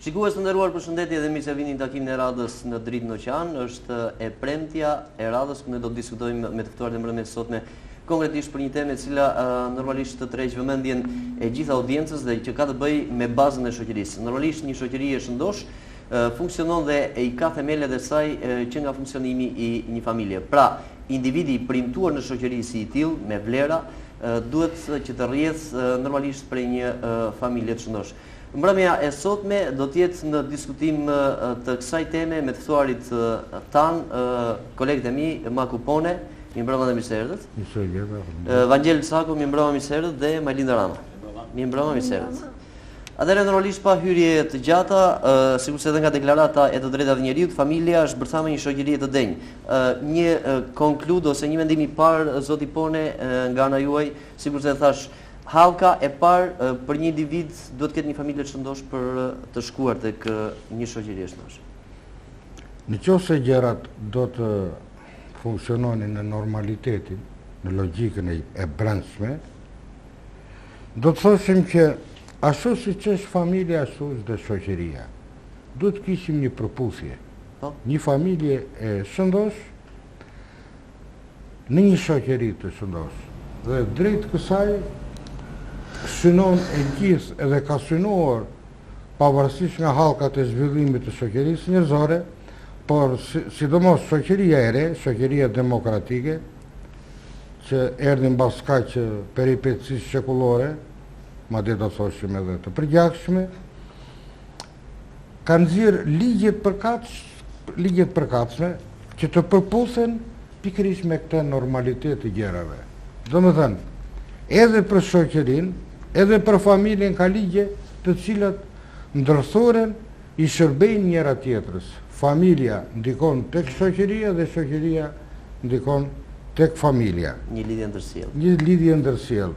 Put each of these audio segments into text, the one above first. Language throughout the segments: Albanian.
Shikues të nderuar, përshëndetje dhe mirë se vini në takimin e radhës në Dritë në Oqean. Është e premtja e radhës ku ne do të diskutojmë me të ftuarit e mbrëmjes sot me konkretisht për një temë e cila normalisht të tërheq vëmendjen e gjithë audiencës dhe që ka të bëjë me bazën e shoqërisë. Normalisht një shoqëri e shëndosh funksionon dhe i ka themelet e saj që nga funksionimi i një familje. Pra, individi i premtuar në shoqëri si i tillë me vlera duhet që të rrjedh normalisht prej një familje të shëndosh. Mbrëmja e sotme do të jetë në diskutim të kësaj teme me të ftuarit tan, kolegët e mi, Maku Pone, mi mbrëma dhe mirë se erdhët. Vangel Sako, mi mbrëma mirë se erdhët dhe Majlinda Rama. Mi mbrëma mirë se erdhët. Atëherë normalisht pa hyrje të gjata, sikurse edhe nga deklarata e të drejtave të njeriut, familja është bërthama një shoqëri e të denjë. Një konklud ose një mendim i parë, zoti Pone, nga ana juaj, sikurse thash, hallka e parë për një individ duhet të ketë një familje të shëndosh për të shkuar tek një shoqëri e shëndosh. Nëse gjërat do të funksiononin në normalitetin, në logjikën e brendshme, do të thoshim që ashtu siç është familja, ashtu është dhe shoqëria. Duhet të kishim një përputhje. Një familje e shëndosh në një shoqëri të shëndosh. Dhe drejt kësaj synon e gjithë edhe ka synuar pavarësisht nga hallkat e zhvillimit të shoqërisë njerëzore, por sidomos shoqëria e re, shoqëria demokratike, që erdhi mbas kaq peripetësisë shekullore, madje do thoshim edhe të përgjithshme, kanë nxjerr ligjet përkatshme që të përputhen pikërisht me këtë normalitet të gjërave. Domethënë, edhe për shoqërinë, edhe për familjen ka ligje të cilat ndërthuren i shërbejnë njëra tjetrës. Familja ndikon tek shoqëria dhe shoqëria ndikon tek familja. Një lidhje ndërsjellë. Një lidhje ndërsjellë.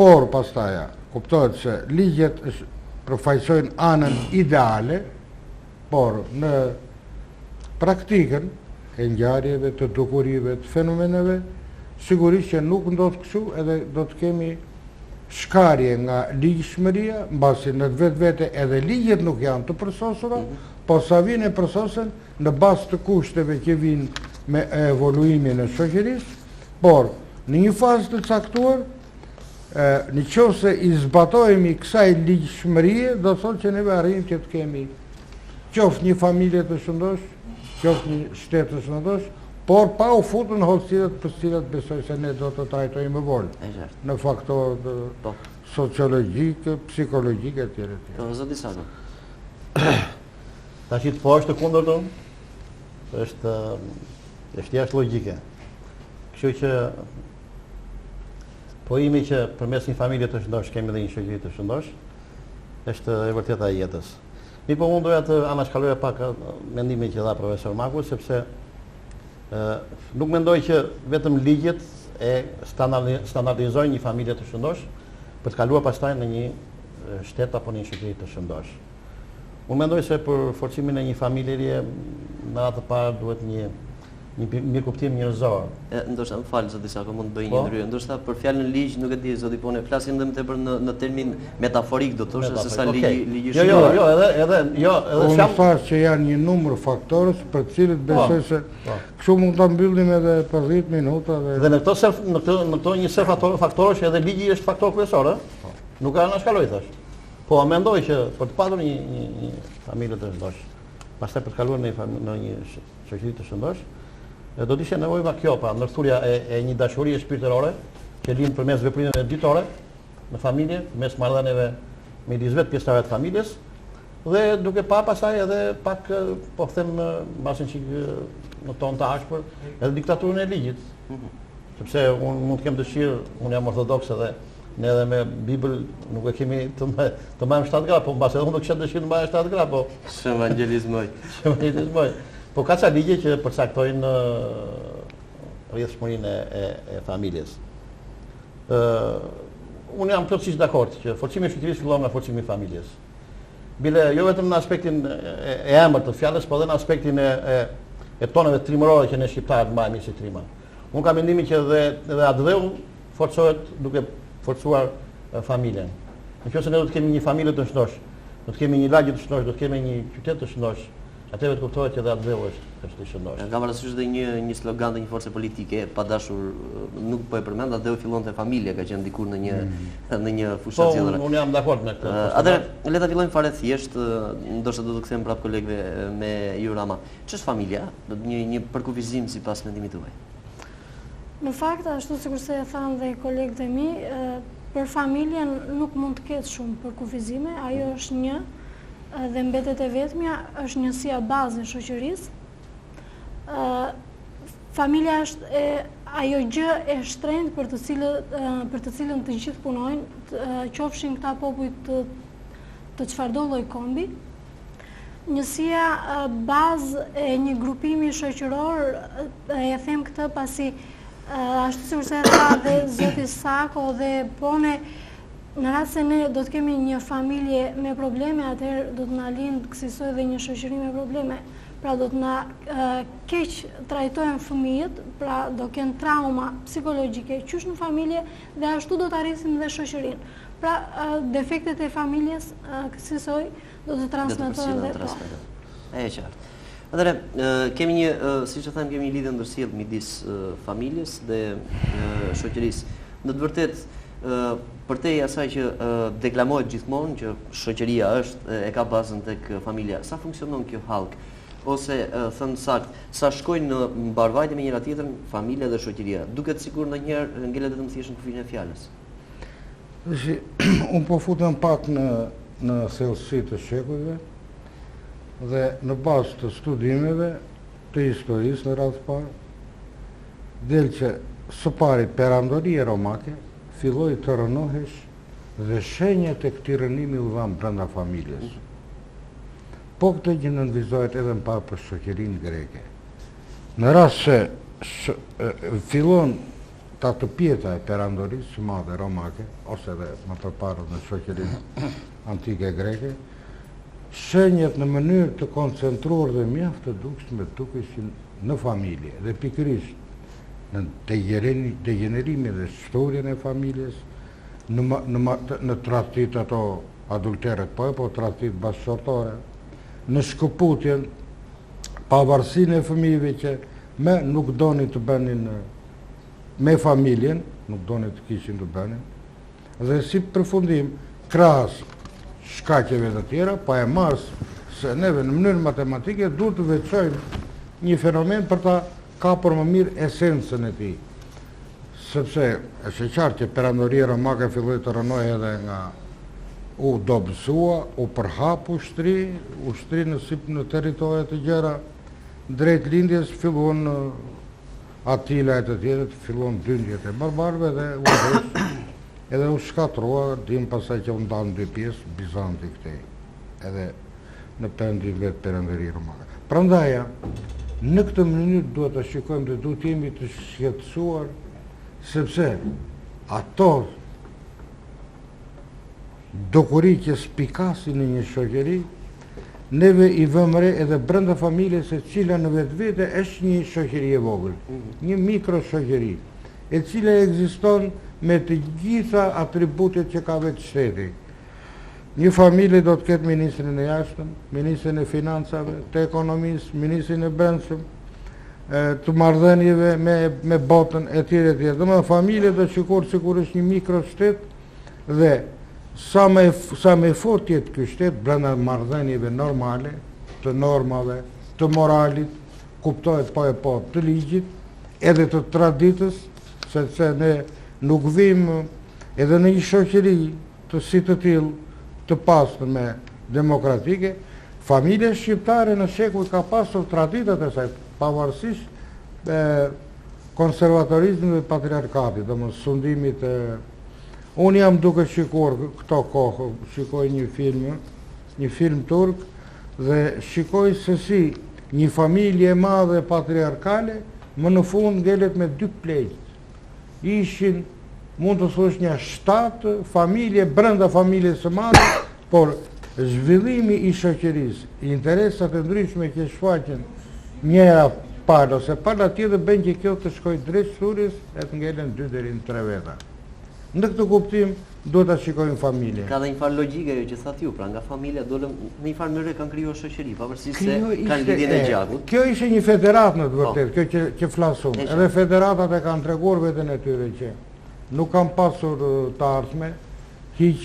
Por pastaj kuptohet se ligjet përfaqësojnë anën ideale, por në praktikën e ngjarjeve, të dukurive, të fenomeneve, sigurisht që nuk ndodh kështu, edhe do të kemi shkarje nga ligjshmëria, mbasi në vetvete edhe ligjet nuk janë të përsosura, po sa vinë e përsosen në bazë të kushteve që vinë me evoluimin e shoqërisë, por në një fazë të caktuar, nëse i zbatojmë kësaj ligjshmërie, do thotë që ne arrijmë që të kemi qoftë një familje të shëndosh, qoftë një shtet të shëndosh, por pa u futur në hollësirat për cilat besoj se ne do të trajtojmë më vonë. Në faktorë sociologjike, psikologjike etj. Zoti Sako. Tash po është kundërtën, është jashtë logjike. Kështu që po imi që përmes një familje të shëndosh kemi edhe një shoqëri të shëndosh, është e vërteta e jetës. Mi po mund doja të anashkaloja pak mendimin që dha profesor Maku, sepse nuk mendoj që vetëm ligjet e standardizojnë një familje të shëndosh për të kaluar pastaj në një shtet apo në një shoqëri të shëndosh. Unë mendoj se për forcimin e një familjerie në atë parë duhet një mirëkuptim njerëzor. Ndoshta më fal zoti Sako, mund të bëj një ndryrë. Ndoshta për fjalën ligj nuk e di zoti Pone, flasim më tepër në termin metaforik do thosh se sa ligji shëndosh. Edhe unë thash që janë një numër faktorësh për të cilët besoj se kështu mund ta mbyllim edhe për 10 minuta dhe në këto një set faktorësh edhe ligji është faktor kryesor, ë? Nuk ka anashkaloj thash. Po mendoj që për të patur një familje të shëndosh, pastaj për të kaluar në një shoqëri të shëndosh, do të ishte nevojë nga kjo, pra ndërthurja e një dashurie shpirtërore që lind përmes veprimeve ditore në familje, mes marrëdhënieve midis vetë pjesëtarëve të familjes dhe duke pa pastaj edhe pak po them mbasën çik në ton të ashpër edhe diktaturën e ligjit. Sepse unë mund të kem dëshirë, unë jam ortodoks edhe ne edhe me Bibël nuk e kemi të marrim 7 gra, po mbasë edhe unë do kisha dëshirë të marr 7 gra, po evangelizmoj. Po ka ca ligje që përcaktojnë rrjedhshmërinë e familjes. Unë jam plotësisht dakord që forcimi i shoqërisë fillon nga forcimi i familjes. Bile jo vetëm në aspektin e emërt të fjalës, por edhe në aspektin e toneve trimërore që ne shqiptarët mbajmë si trima. Unë kam mendimin që edhe atë forcohet duke forcuar familjen. Nëse ne do të kemi një familje të shëndosh, do të kemi një lagje të shëndosh, do të kemi një qytet të shëndosh, atëherë të kuptohet që edhe Ardheu është i shëndosh. Kam parasysh dhe një slogan të një force politike, pa dashur nuk po e përmend, Ardheu fillonte familja, ka qenë dikur në një fushë zgjedhore. Unë jam dakord me këtë. Atëherë le ta fillojmë fare thjesht, ndoshta do të kthejmë prapë kolegëve me ju Rama. Ç'është familja? Një përkufizim sipas mendimit tuaj. Në fakt, ashtu sikur se e thanë dhe kolegët e mi, për familjen nuk mund të ketë shumë përkufizime, ajo është një dhe mbetet e vetmja, është njësia bazë e shoqërisë. Familja është ajo gjë e shtrenjtë për të cilën të gjithë punojnë, qofshin këta popull të çfarëdo lloj kombi. Njësia bazë e një grupimi shoqëror, e them këtë pasi ashtu sikur se tha dhe zoti Sako dhe Pone, në rast se ne do të kemi një familje me probleme, atëherë do të na lindë kësaj dhe një shoqëri me probleme. Pra do të na keq trajtojnë fëmijët, pra do kenë trauma psikologjike qysh në familje dhe ashtu do të arrisim dhe shoqërinë. Pra defektet e familjes kësaj do të transmetohen dhe to. E qartë. Atëherë, kemi siç e them, kemi një lidhje ndërsjellë midis familjes dhe shoqërisë. Në të vërtetë, përtej asaj që deklamohet gjithmonë që shoqëria e ka bazën tek familja, sa funksionon kjo hallk? Ose thënë sakt, sa shkojnë në mbarvajtje me njëra tjetrën familja dhe shoqëria? Duket sikur ndonjëherë ngelet vetëm thjesht në kufirin e fjalës. Unë po futem pak në thellësi të shekujve dhe në bazë të studimeve të historisë në radhë parë, del që së pari perandoria romake filloi të rënohesh dhe shenjat e këtij rënimi u dhanë brenda familjes. Po këtë gjë nënvizohet edhe më parë për shoqërinë greke. Në rast se fillon ta të pjeta e perandorisë së madhe romake, ose edhe më përpara në shoqërinë antike greke, shenjat në mënyrë të koncentruar dhe mjaft të dukshme dukeshin në familje dhe pikërisht në degenerimin dhe shturjen e familjes, në tradhtit ato adulteret, po tradhtit bashkëshortore, në shkëputjen, pavarësinë e fëmijëve që nuk doni të bënin me familjen, nuk doni të kishin të bënin, dhe si përfundim, krahas shkaqeve të tjera, pa e mars se neve në mënyrë matematike duhet të veçojmë një fenomen për ta kapur më mirë esencën e tij. Sepse është e qartë që perandoria romake filloi të rënohej edhe nga u dobësua, u përhap ushtri në territoret të gjera, drejt lindjes fillon Atila e të tjerët, fillon dyndjet e barbarëve dhe u vdes edhe u shkatrua, dim pasaj që u ndanë dy pjesë, Bizanti këtej, edhe në perëndim vetë perandoria romake. Prandaja, në këtë mënyrë duhet të shikojmë dhe duhet jemi të shqetësuar, sepse ato dukuri që spikasin në një shoqëri, neve i vëmë re edhe brenda familjes e cila në vetvete është një shoqëri e vogël, një mikro shoqëri, e cila ekziston me të gjitha atributet që ka vetë shteti. Një familje do të ketë ministrin e jashtëm, ministrin e financave, të ekonomisë, ministrin e brendshëm, të marrëdhënieve me botën e tjere. Domethënë familja do shikohet sikur është një mikro shtet dhe sa më fort jetë ky shtet brenda marrëdhënieve normale, të normave, të moralit, kuptohet po të ligjit, edhe të traditës, sepse ne nuk vim edhe në një shoqëri të si të tillë të pastër me demokratike, familja shqiptare në shekuj ka pasur traditat e saj, pavarësisht konservatorizmit dhe patriarkatit, domethënë sundimit. Unë jam duke shikuar këto kohë, shikoj një film turk dhe shikoj se si një familje e madhe patriarkale më në fund ngelet me dy pleqt. Ishin, mund të thush, një 7 familje brenda familjes së madhe, por zhvillimi i shoqërisë, interesat e ndryshme që shfaqen njëra palë ose pala tjetër bën që kjo të shkojë drejt shturjes e të ngelen 2 deri në 3 veta. Në këtë kuptim, duhet ta shikojmë familjen. Ka dhe një farë logjike ajo që thatë ju, pra nga familja dolëm në një farë mënyrë kanë krijuar shoqëri, pavarësisht se kanë lidhjen e gjakut. Kjo ishte një federatë në të vërtetë, kjo që flasun. Edhe federatat e kanë treguar veten e tyre që nuk kanë pasur të ardhme, hiq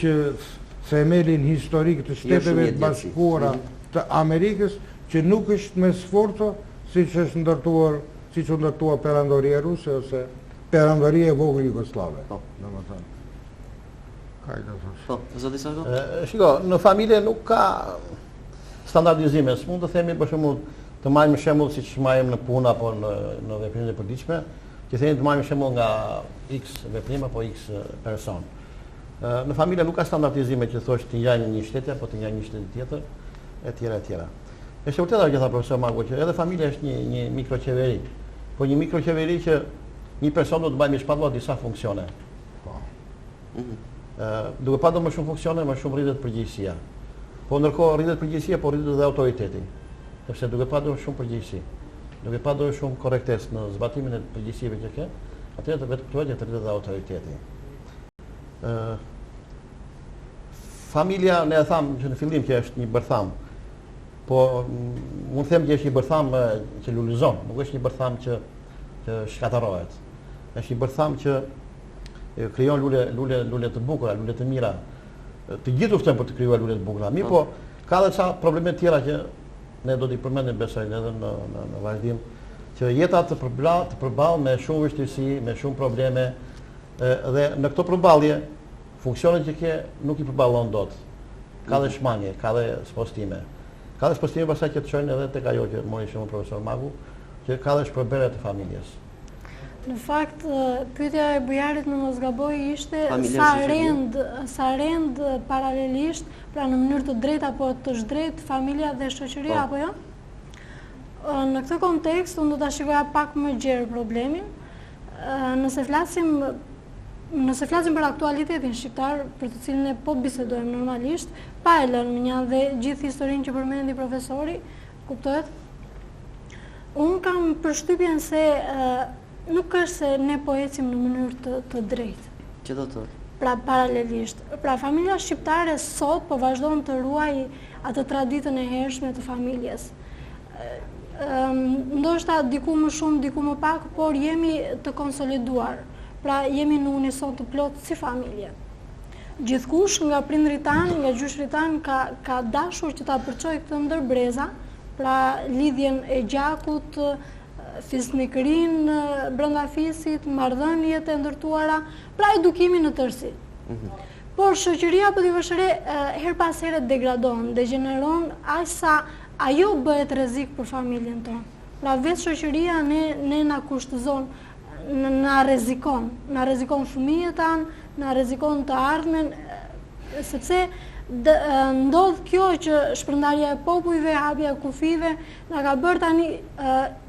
themelin historik të Shteteve të Bashkuara të Amerikës, që nuk është me sforco siç është ndërtuar, siç u ndërtua perandoria ruse ose perandoria e vogël jugoslave. Domethënë. Po, zoti Sarko? Shiko, në familje nuk ka standardizime. S'mund të themi për shembull të marrim shembull siç marrim në punë apo në veprimet e përditshme, që themi të marrim shembull nga X veprim apo X person. Në familje nuk ka standardizime që thosh të ngjajnë një shteti apo të ngjajnë një shtet tjetër, etj. Është vërtet ajo që tha profesor Magu, që edhe familja është një mikroqeveri. Po një mikroqeveri që një person do të bëjë me shpallë disa funksione. Po. Duke patur më shumë funksione, më shumë rritet përgjegjësia. Po ndërkohë rritet përgjegjësia, po rritet edhe autoriteti. Sepse duke patur shumë përgjegjësi, duke patur shumë korrektesë në zbatimin e përgjegjësive që ke, atëherë të vetë këtu të rritet edhe autoriteti. Familja, ne e tham që në fillim që është një bërtham, po mund të them që është një bërtham që lulëzon, nuk është një bërtham që shkatarohet. Është një bërtham që krijon lule të bukura, lule të mira. Të gjithë ftojnë për të krijuar lule të bukura. Mirë, po ka edhe ca probleme të tjera që ne do t'i përmendim besoj edhe në vazhdim, që jeta të përballë me shumë vështirësi, me shumë probleme, dhe në këto përballje funksionet që ke nuk i përballon dot. Ka dhe shmangje, ka dhe spostime. Ka dhe spostime pastaj që të çojnë edhe tek ajo që mori shumë profesor Magu, që ka dhe shpërbërje të familjes. Në fakt, pyetja e bujarit në mos gaboj ishte sa rend paralelisht, pra në mënyrë të drejtë apo të zhdrejtë familja dhe shoqëria apo jo? Në këtë kontekst, unë do ta shikoja pak më gjerë problemin. Nëse flasim për aktualitetin shqiptar, për të cilin e po bisedojmë normalisht, pa e lënë minja dhe gjithë historinë që përmendi profesori, kuptohet? Unë kam përshtypjen se nuk është se ne po ecim në mënyrë të drejtë. Që do të? Pra paralelisht. Pra familja shqiptare sot po vazhdon të ruaj atë traditën e hershme të familjes. Ndoshta diku më shumë, diku më pak, por jemi të konsoliduar. Pra jemi në unison të plotë si familje. Gjithkush nga prindrit tanë, nga gjyshrit tanë ka dashur që ta përçojë këtë ndërbreza, pra lidhjen e gjakut, fisnikërin brenda fisit, marrëdhëniet e ndërtuara, pra edukimin në tërësi. Por shoqëria përditshore her pas here degradon, degeneron, aq sa ajo bëhet rrezik për familjen tonë. Pra vetë shoqëria ne na kushtëzon, na rrezikon fëmijët tanë, na rrezikon të ardhmen, sepse ndodh kjo që shpërndarja e popujve, hapja e kufive, na ka bërë tani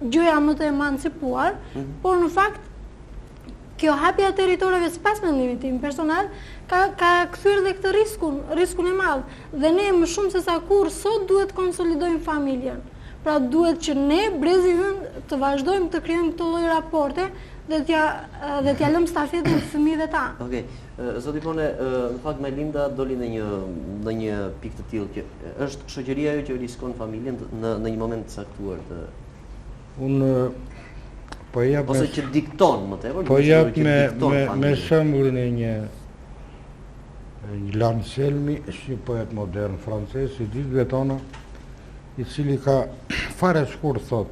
gjëja më të emancipuar, por në fakt kjo hapja e territoreve sipas mendimit tim personal ka kthyer dhe këtë riskun e madh. Dhe ne më shumë se sa kurrë sot duhet konsolidojmë familjen. Pra duhet që ne brezi ynë të vazhdojmë të krijojmë këtë lloj raporte dhe t'ja lëmë stafetën fëmijëve tanë. Okej. Zoti Pone, në fakt Majlinda doli në një pikë të tillë që është shoqëria ajo që riskon familjen në një moment të caktuar të. Unë po jap ose që dikton më tepër. Po jap me shembullin e një Lanselmi, është një poet modern francez i ditëve tona, i cili ka fare shkurt thot: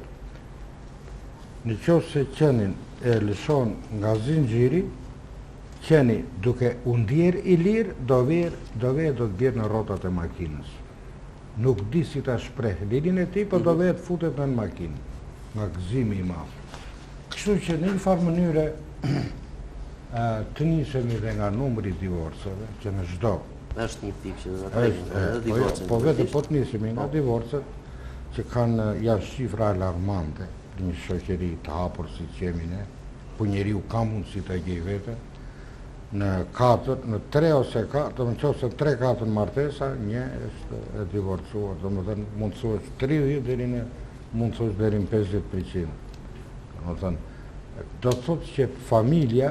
në qoftë se qenin e lëshon nga zinxhiri, qeni duke u ndjer i lirë, do të bjerë në rrotat e makinës. Nuk di si ta shpreh linin e tij, por do vetë futet në makinë, nga gëzimi i madh. Kështu që në një farë mënyre të nisemi dhe nga numri i divorceve, që në çdo është një pikë që do ta them, po vetë po të nisemi nga divorcet që kanë jashtë shifra alarmante në një shoqëri të hapur si që jemi ne, ku njeriu ka mundësi ta gjej veten. Në 3 ose 4, në qoftë se 3-4 martesa, një është e divorcuar, domethënë mundësohet 30 deri në 50%. Domethënë, do të thotë që familja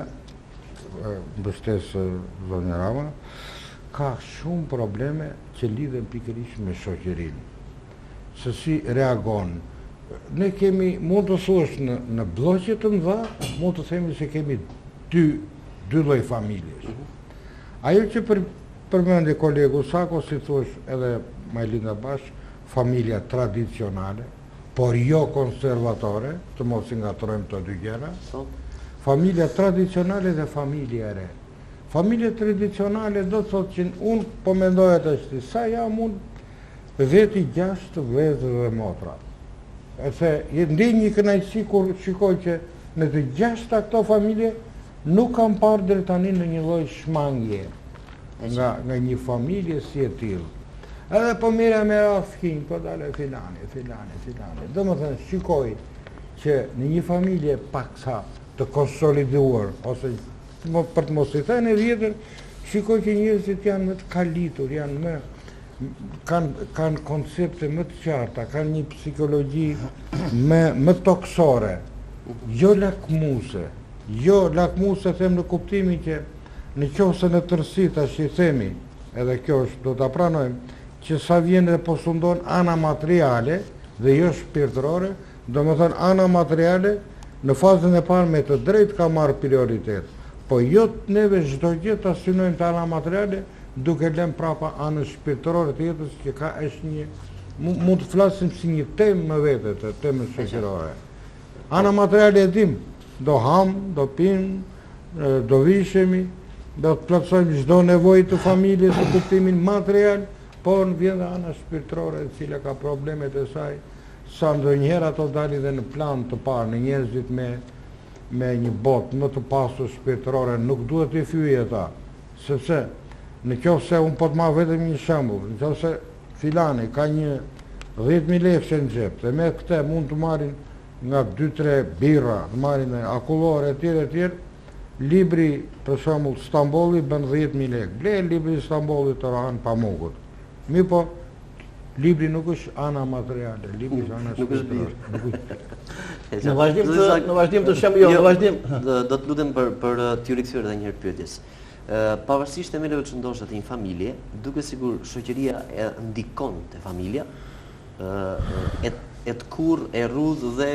mbështes zonja Rama, ka shumë probleme që lidhen pikërisht me shoqërinë. Se si reagon. Ne kemi, mund të thuash në bloqe të mëdha, mund të themi se kemi dy lloj familjesh. Ajo që përmendi kolegu Sako, si thuash edhe Majlinda Bash, familja tradicionale, por jo konservatore, të mos i ngatrojmë të dy gjëra. Familja tradicionale dhe familja e re. Familja tradicionale do të thotë që unë po mendoj atë që sa jam unë veti 6 vëllezër dhe motra. E se ndij një kënaqësi kur shikoj që në të 6 këto familje nuk kam parë deri tani në një lloj shmangje nga një familje si e tillë. Edhe po mira me fëmijë, po dalë filani. Domethënë shikoj që në një familje paksa të konsoliduar, ose për të mos i thënë e vjetër, shikoj që njerëzit janë më të kalitur, janë kanë koncepte më të qarta, kanë një psikologji më toksore, jo lakmuse them në kuptimin që në qoftë në tërësi tash i themi, edhe kjo është do ta pranojmë, që sa vjen dhe posundon ana materiale dhe jo shpirtërore, domethënë ana materiale në fazën e parë me të drejtë ka marrë prioritet, po jo neve çdo gjë ta synojmë te ana materiale, duke lënë prapa anën shpirtërore të jetës që ka është një mund të flasim si një temë më vete të temës shoqërore. Ana materiale e dim, do ham, do pim, do vishemi, do të plotësojmë çdo nevojë të familjes në kuptimin material, por vjen dhe ana shpirtërore e cila ka problemet e saj, sa ndonjëherë ato dalin dhe në plan të parë në njerëzit me një botë më të pasur shpirtërore, nuk duhet të fyej ata, sepse në qoftë se unë po të marr vetëm një shembull, në qoftë se filani ka një 10.000 lekë në xhep, dhe me këtë mund të marrin nga 2-3 birra, të marrin akullore etj. Libri për shembull Stambolli bën 10.000 lekë. Ble libri Stambollit të Orhan Pamukut. Mi po libri nuk është ana materiale, libri është ana shpirtërore. Në vazhdim të shembull, në vazhdim. Do të lutem për t'ju rikthyer edhe një herë pyetjes. Pavarësisht themeleve që ndoshat në një familje, duke sigur shoqëria e ndikon te familja, e të kurrë, e rrudh dhe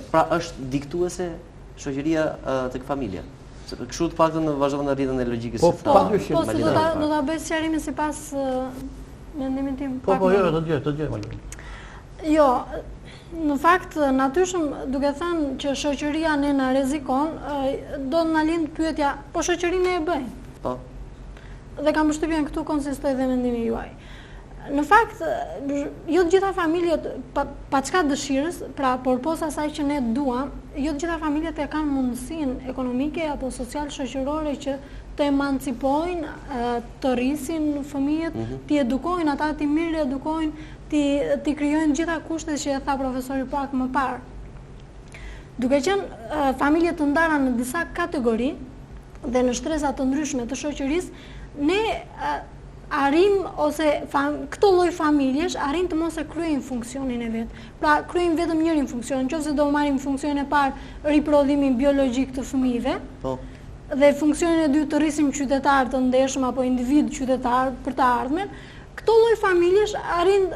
pra është diktuese shoqëria tek familja. Kështu të paktën vazhdon në rrjedhën e logjikës së padyshim. Po, se do ta bëj sqarimin sipas mendimin tim. Po, jo, të gjej. Jo, në fakt natyrshëm duke thënë që shoqëria ne na rrezikon, do të na lind pyetja, po shoqërinë e bëjnë? Po. Dhe kam përshtypjen këtu konsistoj dhe mendimi juaj. Në fakt, jo të gjitha familjet, pa çka dëshirës, pra por posa asaj që ne duam, jo të gjitha familjet e kanë mundësinë ekonomike apo social shoqërore që të emancipojnë, të rrisin fëmijët, t'i edukojnë ata, t'i mirë edukojnë, t'i krijojnë gjitha kushtet që e tha profesori pak më parë. Duke qenë familjet të ndara në disa kategori dhe në shtresa të ndryshme të shoqërisë, ne arrim ose këto lloj familjesh arrin të mos e kryejnë funksionin e vet. Pra kryejnë vetëm njërin funksion, nëse do marrim funksionin e parë, riprodhimin biologjik të fëmijëve. Po. Dhe funksionin e dytë të rrisim qytetar të ndershëm apo individ qytetar për të ardhmen, këto lloj familjesh arrin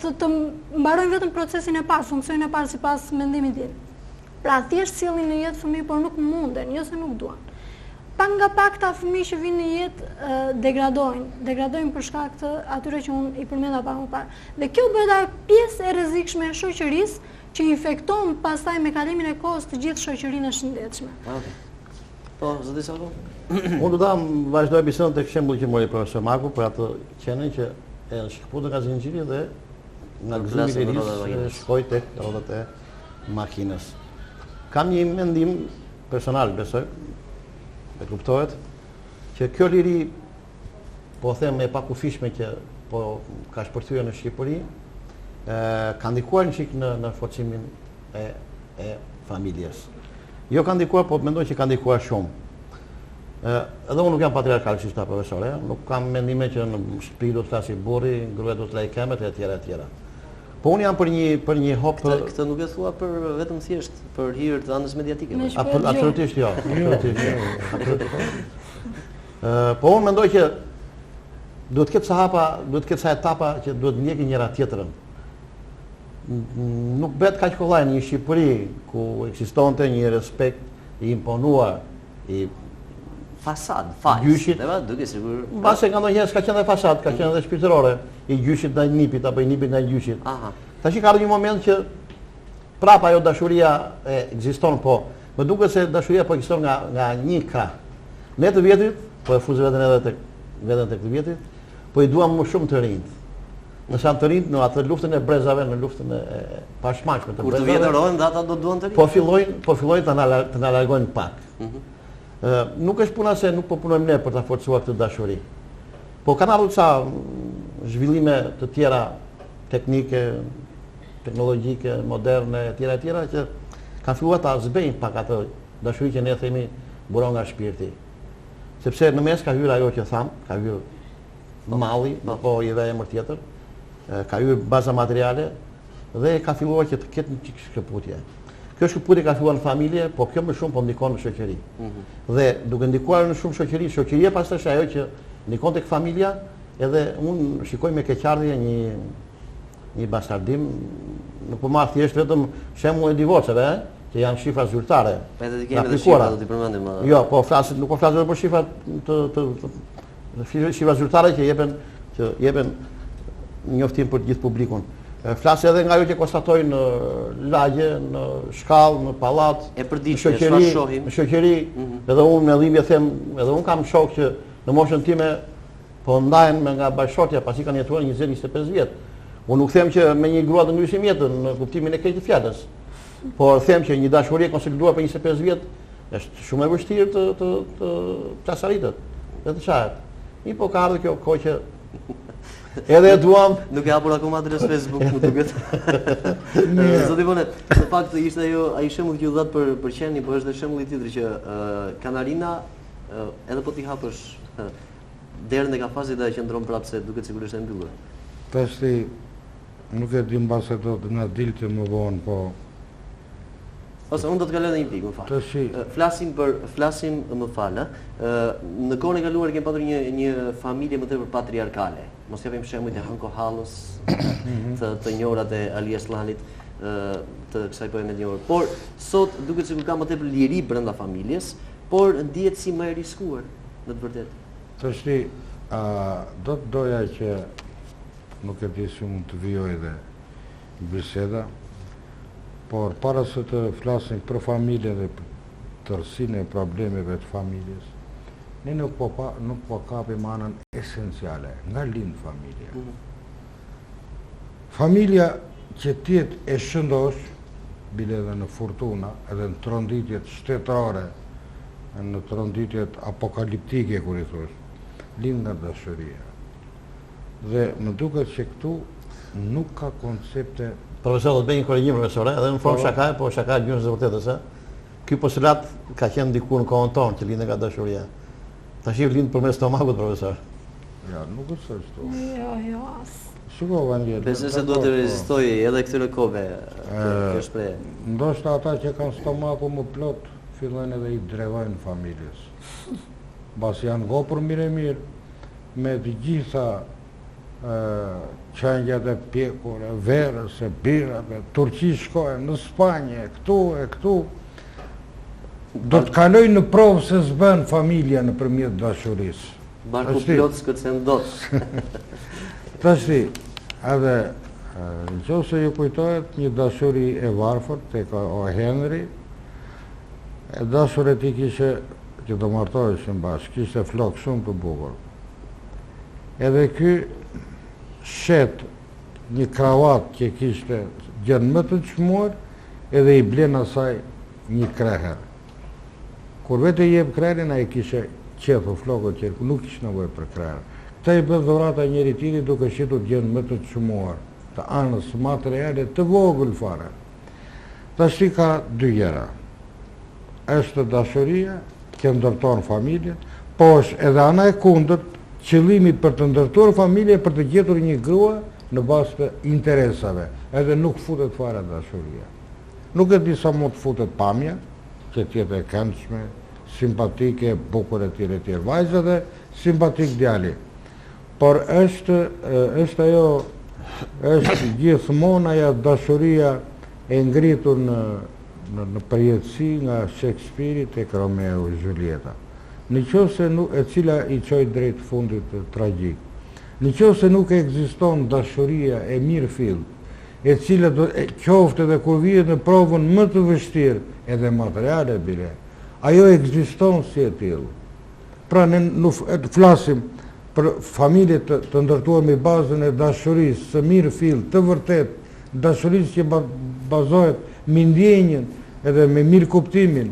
të mbarojnë vetëm procesin e parë, funksionin e parë sipas mendimit tim. Pra thjesht sillin në jetë fëmijë, por nuk munden, jo se nuk duan. Nga pak ta fëmijë që vinë në jetë degradojnë për shkak të atyre që unë i përmenda pak më parë. Dhe kjo bëhet pjesë e rrezikshme e shoqërisë që infekton pastaj me kalimin e kohës të gjithë shoqërinë e shëndetshme. Po, zoti Sako? Unë do ta vazhdoj bisedën tek shembulli që mori profesor Marku për atë qenën që e shkëputë nga zinxhiri dhe nga gëzimi i risë shkoi tek rrotat e makinës. Kam një mendim personal, besoj, e kuptohet, që kjo liri, po them e pakufishme që po ka shpërthyer në Shqipëri, ka ndikuar një çik në forcimin e familjes. Jo ka ndikuar, po mendoj që ka ndikuar shumë. Edhe unë nuk jam patriarkal, siç tha profesore, nuk kam mendime që në shtëpi do të flasi burri, gruaja do të laj kemet e tjera. Po unë jam për një hop Këtë nuk e thua për vetëm thjesht për hir të anës mediatike. Absolutisht jo. Po unë mendoj që duhet të ketë sa etapa që duhet ndjekin njëra tjetrën. Nuk bet kaq kollaj në një Shqipëri ku ekzistonte një respekt i imponuar i Fasad, fals. Gjyshit. Duke sigur. Mbase nga ndonjëherë s'ka qenë edhe fasad, ka qenë edhe shpirtërore, i gjyshit ndaj nipit apo i nipit ndaj gjyshit. Tash ka ardhur një moment që prapa ajo dashuria ekziston, po më duket se dashuria po ekziston nga një krah. Ne të vjetrit, po e fuz veten edhe tek të vjetrit, po i duam më shumë të rinjt. Nëse janë të rinjt në atë luftën e brezave, në luftën e pashmaqshme të brezave. Kur të vjetërohen dhe ata do duan të rinjt. Po fillojnë të na largojnë pak. Nuk është puna se nuk po punojmë ne për ta forcuar këtë dashuri. Po kanë ardhur ca zhvillime të tjera teknike, teknologjike, moderne, etj që kanë filluar ta zbejnë pak atë dashuri që ne themi buron nga shpirti. Sepse në mes ka hyrë ajo që tham, ka hyrë malli, apo i dhe emër tjetër, ka hyrë baza materiale dhe ka filluar që të ketë një çik shkëputje. Kjo shkëputje ka filluar në familje, po kjo më shumë po ndikon në shoqëri. Dhe duke ndikuar në shumë shoqëri, shoqëria pastaj është ajo që ndikon tek familja, edhe unë shikoj me keqardhje një bastardim, nuk po marr thjesht vetëm shembull e divorceve, që janë shifra zyrtare. Edhe të kemi edhe shifra do t'i përmendim. Jo, po nuk po flas vetëm për shifra shifra zyrtare që jepen njoftim për të gjithë publikun. Flasë edhe nga ajo që konstatoj në lagje, në shkallë, në pallat, në shoqëri, edhe unë me dhimbje them, edhe unë kam shok që në moshën time po ndahen me nga bashkëshortja pasi kanë jetuar 20-25 vjet. Unë nuk them që me një grua të ngrysim jetën në kuptimin e keq të fjalës, por them që një dashuri e konsoliduar për 25 vjet është shumë e vështirë të plasaritet dhe të qahet. Mi po ka ardhur kjo kohë që edhe e duam. Nuk e hapur akoma adres Facebook, më duket. Zoti Bonet, në fakt ishte ai shembull që u dhat për qenin, por është edhe shembull i tjetër që Kanarina edhe po ti hapësh derën e kafazit dhe qëndron prapë se duket sigurisht e mbyllur. Tashti nuk e di mbase do të na dilte më vonë, po ose unë do të kaloj edhe një pikë, më fal. Flasim më fal, në kohën e kaluar kemi patur një familje më tepër patriarkale. Mos japim shembull të Hanko Hallës, të njohurat e Ali Aslanit, të kësaj poeme të njohur. Por sot duket sikur ka më tepër liri brenda familjes, por ndihet si më e riskuar në të vërtetë. Tashti do të doja që nuk e di si mund të vijoj dhe biseda, por para se të flasim për familje dhe për tërsinë e problemeve të familjes, ne nuk po kapim anën esenciale, nga lind familja. Familja që tjetë e shëndosh, bile edhe në fortuna, edhe në tronditjet shtetërore, në tronditjet apokaliptike, kur i thosh, lind nga dashuria. Dhe më duket që këtu nuk ka koncepte. Profesor, do të bëj një korrigjim, profesor, edhe në formë shaka, po shaka gjynës e vërtetës, ky postulat ka qenë diku në kohën tonë që lindë nga dashuria. Tash i lind përmes stomakut, profesor. Ja, nuk është ashtu. Jo, as. Shiko, Vangel. Besoj se do të rezistoj edhe këtyre kohëve kjo shprehje. Ndoshta ata që kanë stomaku më plot, fillojnë edhe i drevojnë familjes. Mbas janë vopur mirë me të gjitha qenjat e pjekur, e verës, e birat, e Turqi shkojnë, në Spanje, këtu. Do të kaloj në provë se s'bën familja nëpërmjet dashurisë. Barku plot s'këtsen dot. Tashti, edhe nëse ju kujtohet një dashuri e varfër tek o Henry, e dashur e ti kishe, që do martoheshin bashkë, kishte flok shumë të bukur. Edhe ky shet një kravat që kishte gjën më të çmuar, edhe i blen asaj një kreher. Kur vetë i jep kreherin, ai kishe qefur flokët që nuk kishte nevojë për kreher. Këta i bën dhurata njëri tjetrit duke shitur gjën më të çmuar, të anës materiale të vogël fare. Tash ka dy gjëra. Është dashuria që ndërton familjen, po është edhe ana e kundërt, qëllimi për të ndërtuar familje për të gjetur një grua në bazë të interesave, edhe nuk futet fare dashuria. Nuk e di sa mund të futet pamja, që tjetë e këndshme, simpatike, bukur e tjere. Vajzë dhe simpatik djali. Por është gjithmonë ajo dashuria e ngritur në përjetësi nga Shakespeare tek Romeo e Julieta. Nëse e cila i çoi drejt fundit tragjik. Nëse nuk ekziston dashuria e mirë fill, e cila do qoftë edhe kur vihet në provën më të vështirë, edhe materiale bile, ajo ekziston si e tillë. Pra ne nuk flasim për familje të ndërtuar me bazën e dashurisë së mirë fill, të vërtet, dashurisë që bazohet me ndjenjen edhe me mirë kuptimin,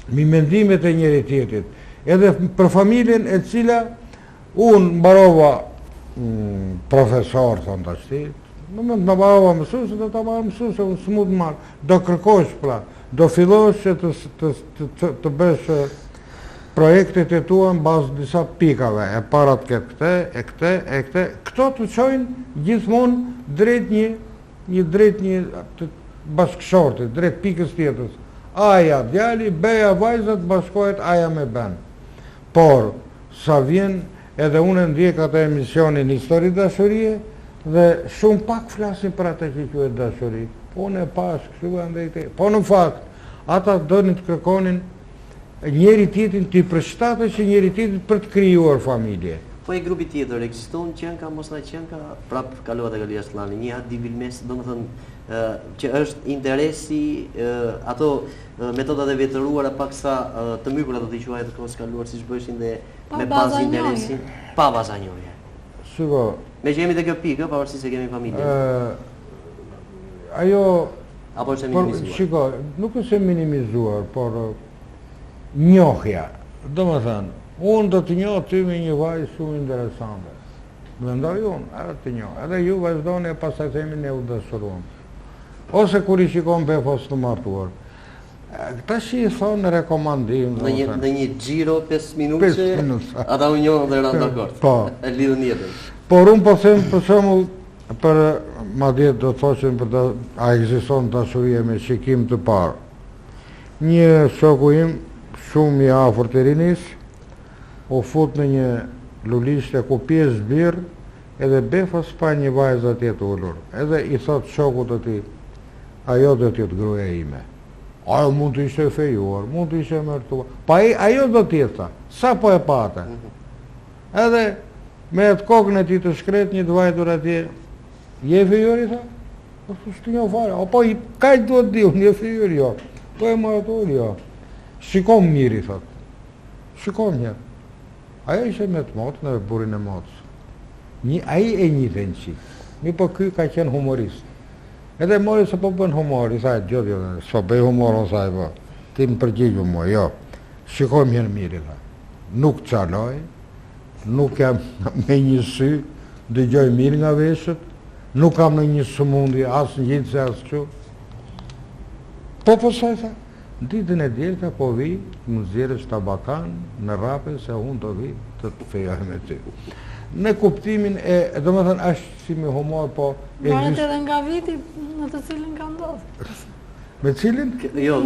me mendimet e njëri tjetrit, edhe për familjen e cila unë mbarova profesor, thonë të ashtit, në mbarova mësuse, do të marrë mësuse, unë s'mu të marrë, do kërkosh pra, do fillosh që të bësh projektet e tua në bazë disa pikave, e parat këte, këto të qojnë gjithmonë drejt një bashkëshortit, drejt pikës tjetës. Aja djali, beja vajzat, bashkohet aja me ben. Por, sa vjen, edhe unë ndjek atë emisionin Histori dashurie, dhe shumë pak flasin për atë që quhet dashuri. Po në pas, po në fakt, ata donin të kërkonin njeri tjetrin të i përshtatë që njeri tjetrin për të krijuar familje. Po e grupi tjetër, ekziston qenka, mos na qenka, prap kaluat e kalia Shlani, një atë divilmes, do më thënë, që është interesi, ato metodat e vetëruara paksa të mykura do t'i quajë të kohës kaluar, si shbëshin dhe me bazë interesin, pa bazanjohje. Shiko, me që jemi të kjo pikë, pavarësisht se kemi familje. Ajo, apo është e minimizuar? Shiko, nuk është e minimizuar, por njohja, do më thënë, unë do të njohë ty me një vajzë shumë interesante. Mendoj unë, edhe të njohë. Edhe ju vazhdoni e pasaj themi ne u dashuruam. Ose kur i shikon befos të martuar. Këta shi i thonë në rekomandim. Në një gjiro 5 minutë, ata u njohën dhe rënë dakord. Po. E lidhën jetën. Por unë po them për shembull për madje do të thoshim për a ekziston dashuria me shikim të parë. Një shoku im shumë i afërt i rinis u fut në një lulishte ku pjes birr edhe befas pa një vajzë atje të ullur. Edhe i thot shokut të tij, ajo do t'jetë gruaja ime. Ajo mund të ishte fejuar, mund të ishte mërtuar. Pa ajo do t'jetë, sa po e pate. Edhe me atë kokën e tij të shkret një të vajtur atje, je fejuar i tha? Po s'të njoh fare. Apo i kaq duhet di, unë je fejuar jo. Po e martuar jo. Shikom mirë i thot. Shikom një. Ajo ishe me të motë, në burin e motës. Aji e një të në qikë. Mi po ky ka qenë humorist. Edhe mori se po bën humor, i thaj, gjodhjo, s'po bëj humor, o thaj, po. Ti më përgjigju mua, jo. Shikoj mjerë mirë, i thaj. Nuk qaloj, nuk jam me një sy, dëgjoj mirë nga veshët, nuk kam në një sëmundi, asë në gjithë se asë që. Po saj, thaj. Ditën e djelëta po vi, më zjerësh tabakan, në rape, se unë të vi, të fejoj me ty. Në kuptimin e, do më thënë, ashtë si me humor, po... Varet edhe nga viti në të cilin ka ndodhë. Me cilin? Jo,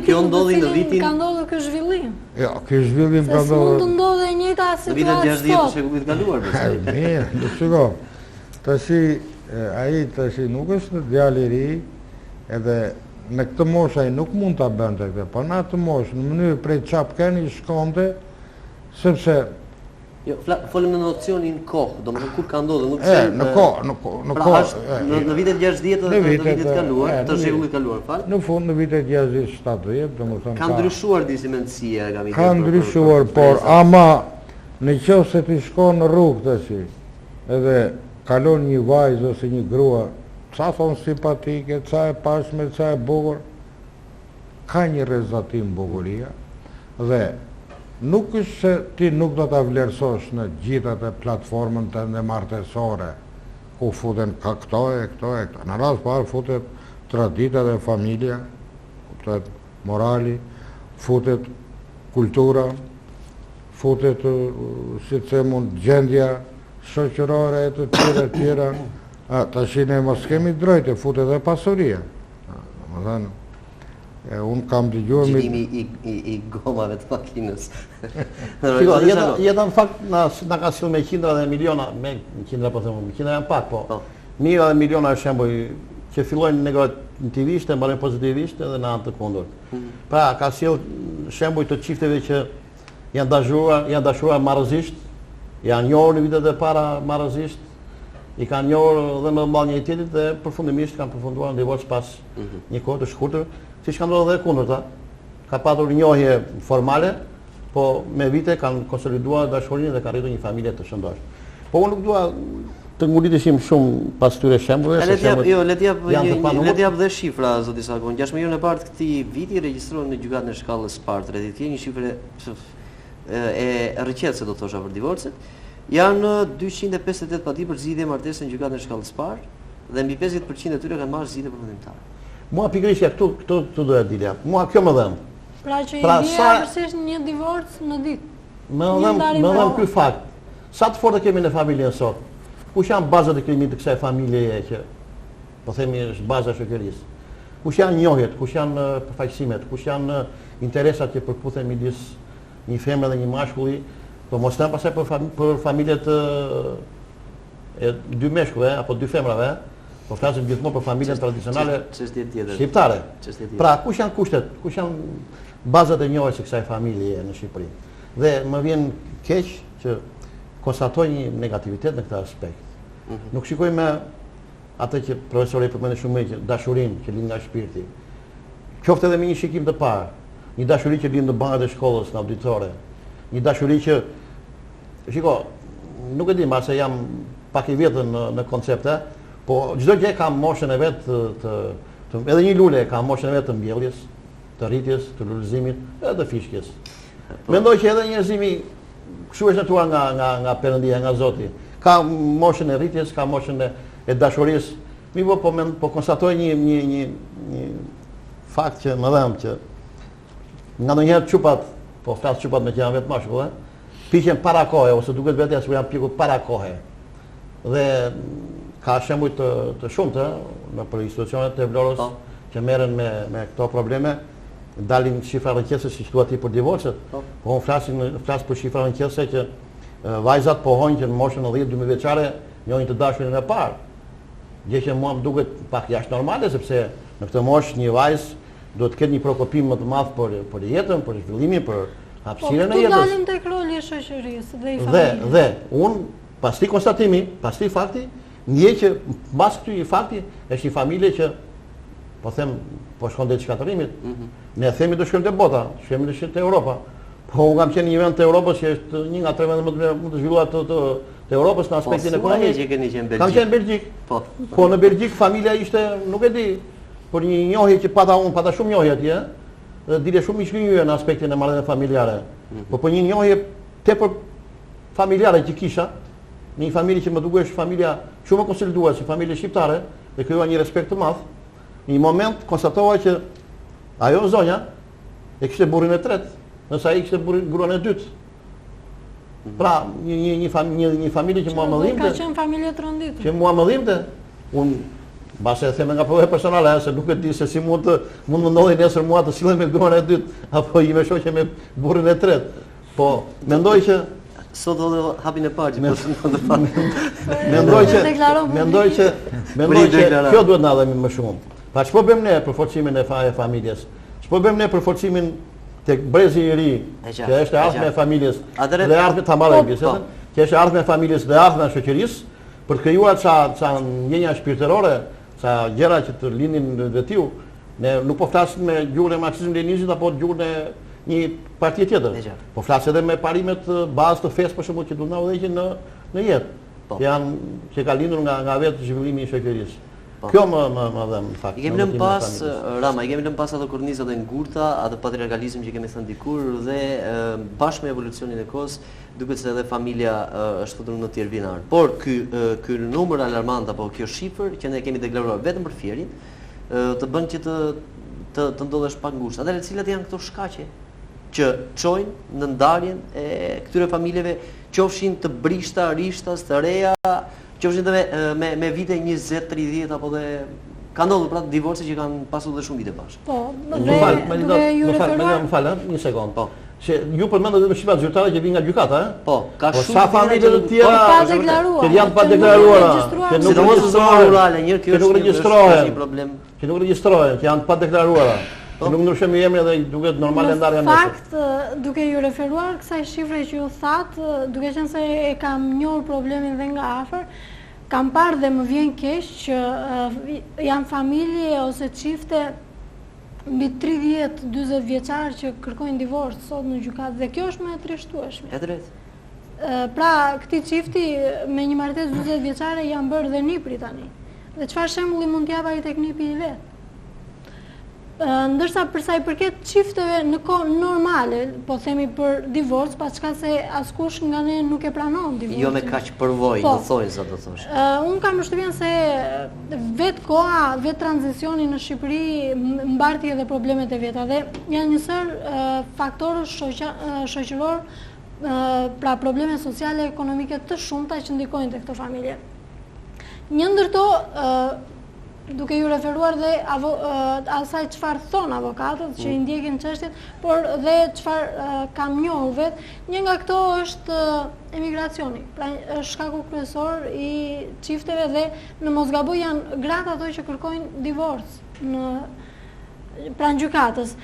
kjo ndodhi në vitin... Ka ndodhë kjo zhvillim. Jo, kjo zhvillim ka ndodhë... Se s'mund të ndodhë e njëta situatë Në vitet 60 të shekullit kaluar, besoj. Mirë, në shiko, aji tashi nuk është në djali ri, edhe në këtë moshë ai nuk mund ta bënte këtë, po në atë moshë, në mënyrë prej çapkeni shkonte, sepse jo, folëm në nocionin kohë, domethënë kur ka ndodhur, nuk në kohë, në vitet 60 të vitit kaluar, të shekullit kaluar, fal. Në fund në vitet 60-70, domethënë ka ndryshuar disi mendësia, ka ndryshuar, por ama nëse ti shkon në rrugë tash, edhe kalon një vajzë ose një grua, ca thonë simpatike, ca e pashme, ca e bukur, ka një rezatim bukuria, dhe nuk është se ti nuk do të vlerësosh në gjithat e platformën të në martesore, ku futen ka këto e këto. Në rast parë futet tradita dhe familja, futet morali, futet kultura, futet, si të themon, gjendja shoqërore e të tjera, Tash ne mos kemi drejtë, futet edhe pasuria. Domethënë, unë kam dëgjuar Gjinimi i gomave të makinës. Shiko, jeta në fakt na ka sill me qindra dhe miliona, me qindra po them, qindra janë pak, po. Mijëra dhe miliona është shembull që fillojnë negativisht, mbarojnë pozitivisht edhe në anë të kundërt. Pra, ka sill shembull të çifteve që janë dashuruar marrëzisht, janë njohur në vitet e para marrëzisht, i kanë njohur dhe më mball njëri tjetrit dhe përfundimisht kanë përfunduar në divorc pas një kohë të shkurtër, siç ka ndodhur edhe kundërta. Ka patur njohje formale, po me vite kanë konsoliduar dashurinë dhe ka arritur një familje të shëndosh. Po unë nuk dua të nguliteshim shumë pas këtyre shembujve. Le të jap dhe shifra zoti Sakon. 6 milionë e parë të këtij viti regjistrohen në gjykatën e shkallës parë rreth një shifre e rrëqetëse do thosha për divorcet. Janë 258 pati për zgjidhje martese në gjykatën e shkallës parë dhe mbi 50% e tyre kanë marrë zgjidhje përfundimtare. Mua pikërisht këtu doja dilja. Mua kjo më dhem. Pra që i bie përsërisht një divorc në ditë. Më dhem ky fakt. Sa të fortë kemi në familjen sot? Kush janë bazat e krimit të kësaj familjeje që po themi është baza e shoqërisë? Kush janë njohjet, kush janë përfaqësimet, kush janë interesat që përputhen midis një femre dhe një mashkulli, po mos them pastaj për familjet e dy meshkujve apo dy femrave, po flasim gjithmonë për familjen tradicionale shqiptare. Pra, kush janë kushtet, kush janë bazat e njohjes së kësaj familjeje në Shqipëri? Dhe më vjen keq që konstatoj një negativitet në këtë aspekt. Nuk shikoj me atë që profesori përmendë shumë që dashurinë që lind nga shpirti. Qoftë edhe me një shikim të parë, një dashuri që lind në bankat e shkollës, në auditore, një dashuri që shiko, nuk e di, mbase jam pak i vjetër në koncepte, po çdo gjë ka moshën e vet edhe një lule ka moshën e vet të mbjelljes, të rritjes, të lulëzimit, edhe të fishkjes. Mendoj që edhe njerëzimi kështu është natyra nga Perëndia, nga Zoti. Ka moshën e rritjes, ka moshën e dashurisë. Mi po konstatoj një fakt që më dhem që nga ndonjëherë çupat, po flas çupat me që janë vetë mashkull, piqen para kohe ose duket vetë se janë pikur para kohe. Dhe ka shembuj të shumtë për institucionet e Vlorës që merren me këto probleme. Dalin shifra rënqese si thua ti për divorcet, po unë flas për shifra rënqese që vajzat pohojnë që në moshën e 10-12 vjeçare njohin të dashurin e parë. Gjë që mua më duket pak jashtë normale sepse në këtë moshë një vajzë duhet të ketë një prokopim më të madh për jetën, për zhvillimin, për hapësirën e jetës. Po dalim tek roli i shoqërisë dhe i familjes. Dhe unë pas këtij konstatimi, pas këtij fakti, ndjej që mbas këtij fakti është një familje që po them po shkon drejt shkatërimit. Ne themi do shkojmë te bota, shkojmë te Europa. Po unë kam qenë në një vend të Europës që është një nga 3 vendet më të zhvilluara të Europës në aspektin ekonomik. Kam qenë në Belgjik. Po në Belgjik familja ishte, nuk e di, por një njohje që pata shumë njohje atje, dhe dile shumë miqëlinjye në aspektin e marrëdhënieve familjare. Po një njohje tepër familjare që kisha, në një familje që më duket është familja shumë e konsoliduar, si familje shqiptare, dhe krijua një respekt të madh. Në një moment konstatova që ajo zonja e kishte burrin e tretë, nëse ai kishte gruan e dytë. Pra, një familje që mua më dhimbte. Ka qenë familje të rënditur. Që mua më dhimbte. Unë mbase e them nga provë personale, se nuk e di se si mund më ndodhi nesër mua të sillem me gruan e dytë apo i me shoqe me burrin e tretë. Po, mendoj që sot do hapin e parë që mendoj që kjo duhet na dhemi më shumë. Pa ç'po bëjmë ne për forcimin e familjes? Ç'po bëjmë ne për forcimin tek brezi i ri, që është ardhmja e familjes, dhe ardhmja ta marrë bisedën, që është ardhmja e familjes dhe ardhmja e shoqërisë, për të krijuar ca ndjenja shpirtërore, ca gjëra që të lindin në vetiu. Ne nuk po flasim me gjuhën e marksizmit-leninizmit apo gjuhën e një partie tjetër. Po flas edhe me parimet bazë të fesë për shembull që do na udhëheqin në jetë. Që ka lindur nga vetë zhvillimi i shoqërisë. Kjo më dhe në fakt. I kemi lënë pas, Rama, i kemi lënë pas ato kornizat e ngurta, atë patriarkalizëm që kemi thënë dikur dhe bashkë me evolucionin e kohës, duket se edhe familja është futur në tjerë vinar. Por ky numër alarmant apo kjo shifër që ne kemi deklaruar vetëm për Fierin, të bën që të ndodhesh pak ngushtë. Atëherë cilat janë këto shkaqe që çojnë në ndarjen e këtyre familjeve, qofshin të brishta, rishtas, të reja, Qofshin edhe me vite 20, 30 apo dhe ka ndodhur pra divorce që kanë pasur dhe shumë vite bashkë. Po, më fal, një sekond. Po. Se ju përmendët vetëm shqipat zyrtare që vinë nga gjykata, Po, ka shumë. Sa familje të tjera që janë pa deklaruara, që nuk rurale, kjo nuk regjistrohen, një problem. që nuk regjistrohen, që janë pa deklaruara. Që nuk ndryshojmë emrin dhe duket normale ndarja nesër. Në fakt, duke ju referuar kësaj shifre që ju thatë, duke qenë se e kam njohur problemin dhe nga afër, kam parë dhe më vjen keq që janë familje ose çifte mbi 30-40 vjeçar që kërkojnë divorc sot në gjykatë dhe kjo është më e trishtueshme. E drejtë. Pra, këtij çifti me një martesë 40 vjeçare janë bërë dhe nipri tani. Dhe çfarë shembulli mund t'jap ai tek nipi i vet? Ndërsa për sa i përket çifteve në kohë normale, po themi për divorc, paçka se askush nga ne nuk e pranon divorcin. Jo me kaq përvojë, do thojë sa do thosh. Unë kam përshtypjen se vetë koha, vetë tranzicioni në Shqipëri mbarti edhe problemet e veta dhe janë një sër faktorë shoqëror, pra probleme sociale ekonomike të shumta që ndikojnë te këto familje. Një ndër to duke ju referuar dhe asaj çfarë thon avokatët që i ndjekin çështjet, por dhe çfarë kam njohur vetë, një nga këto është emigracioni. Pra është shkaku kryesor i çifteve dhe në mosgaboj janë gratë ato që kërkojnë divorc pranë gjykatës.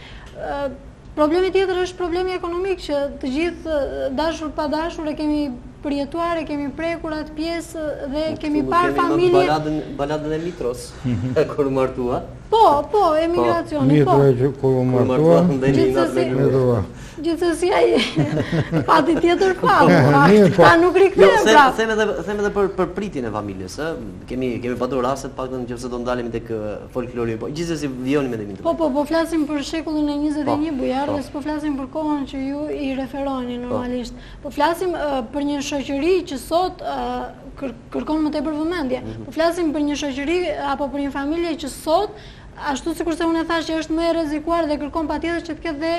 Problemi tjetër është problemi ekonomik që të gjithë dashur pa dashur e kemi përjetuar, e kemi prekur atë pjesë dhe kemi parë familje. Baladën e Mitros, kur martua. Po, emigracioni, po. Mitra kur martua. Gjithsesi ai pati tjetër fat. Ta nuk rikthehem pra. Them edhe për pritjen e familjes, ë. Kemi patur raste të paktën nëse do ndalemi tek folklori, po gjithsesi vijoni mendimin tuaj. Po flasim për shekullin e 21 bujar dhe s'po flasim për kohën që ju i referoni normalisht. Po flasim për një shoqëri që sot kërkon më tepër vëmendje. Po flasim për një shoqëri apo për një familje që sot ashtu sikurse unë e thash që është më e rrezikuar dhe kërkon patjetër që të ketë dhe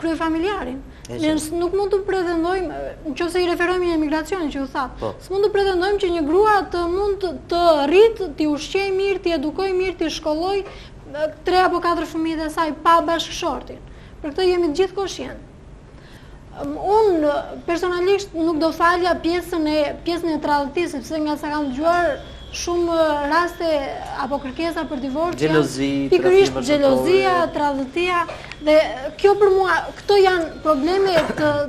kryefamiljarin. Ne nuk mund të pretendojmë, nëse i referohemi në emigracionin që u thatë, s'mund të pretendojmë që një grua të mund të rritë, t'i ushqej mirë, t'i edukoj mirë, t'i shkolloj 3 apo 4 fëmijët e saj pa bashkëshortin. Për këtë jemi të gjithë koshient. Unë personalisht nuk do falja pjesën e tradhtisë, sepse nga sa kam dëgjuar shumë raste apo kërkesa për divorc, pikërisht xhelozia, tradhtia dhe kjo për mua, këto janë probleme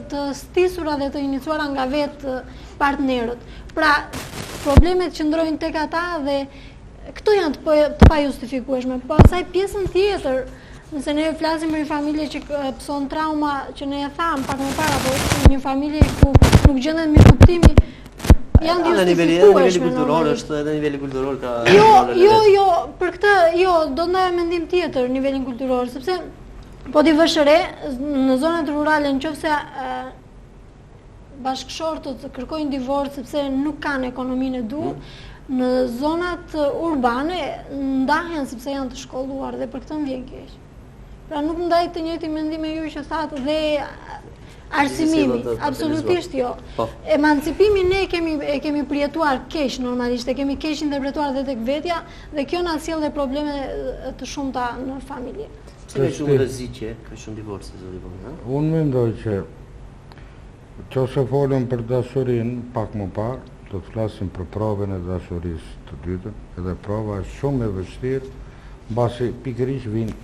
të stisura dhe të iniciuara nga vetë partnerët. Pra, problemet që ndrojnë tek ata dhe këto janë të pajustifikueshme. Po asaj pjesën tjetër, nëse ne flasim për një familje që pëson trauma që ne e tham pak më parë, apo një familje ku nuk gjendet mirë kuptimi, janë justifikueshme kulturor, është edhe niveli kulturor ka. Jo, për këtë do ndaja mendim tjetër nivelin kulturor, sepse po ti vësh re në zonat rurale nëse bashkëshortët kërkojnë divorc sepse nuk kanë ekonominë e duhur, në zonat urbane ndahen sepse janë të shkolluar dhe për këtë më vjen keq. Pra nuk ndaj të njëjtin mendim me ju që thatë dhe arsimimi, absolutisht jo. Emancipimin ne e kemi përjetuar keq normalisht, e kemi keq interpretuar dhe tek vetja dhe kjo na sjell dhe probleme të shumta në familje. Ka shumë rreziqe, ka shumë divorce zoti Bona. Unë mendoj që nëse folëm për dashurinë pak më parë, do të flasim për provën e dashurisë të dytën, edhe prova është shumë e vështirë, mbasi pikërisht vijnë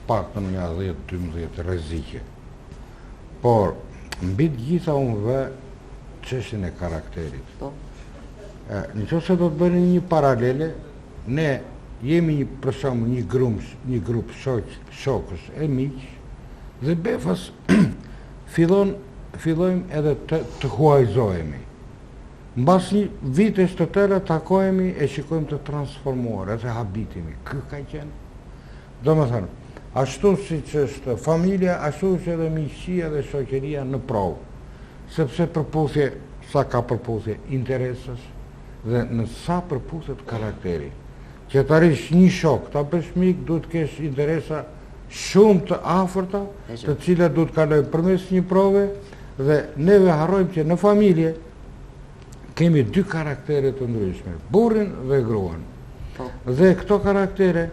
pak në 10-12 rreziqe. Por, mbi të gjitha unë vë çështjen e karakterit. Nëse do të bëni një paralele, ne jemi për shembull një grup shokësh e miq dhe befas fillojmë edhe të huajzohemi. Mbas një vitesh të tëra takohemi e shikojmë të transformuar, edhe habitimi. Ky ka qenë. Domethënë, ashtu siç është familja, ashtu është edhe miqësia dhe shoqëria në provë. Sepse përputhje, sa ka përputhje interesës dhe në sa përputhet karakteri. Që të arrish një shok, ta bësh mik, duhet të kesh interesa shumë të afërta, të cilat duhet kalojnë përmes një prove dhe neve harrojmë që në familje kemi dy karaktere të ndryshme, burrin dhe gruan. Dhe këto karaktere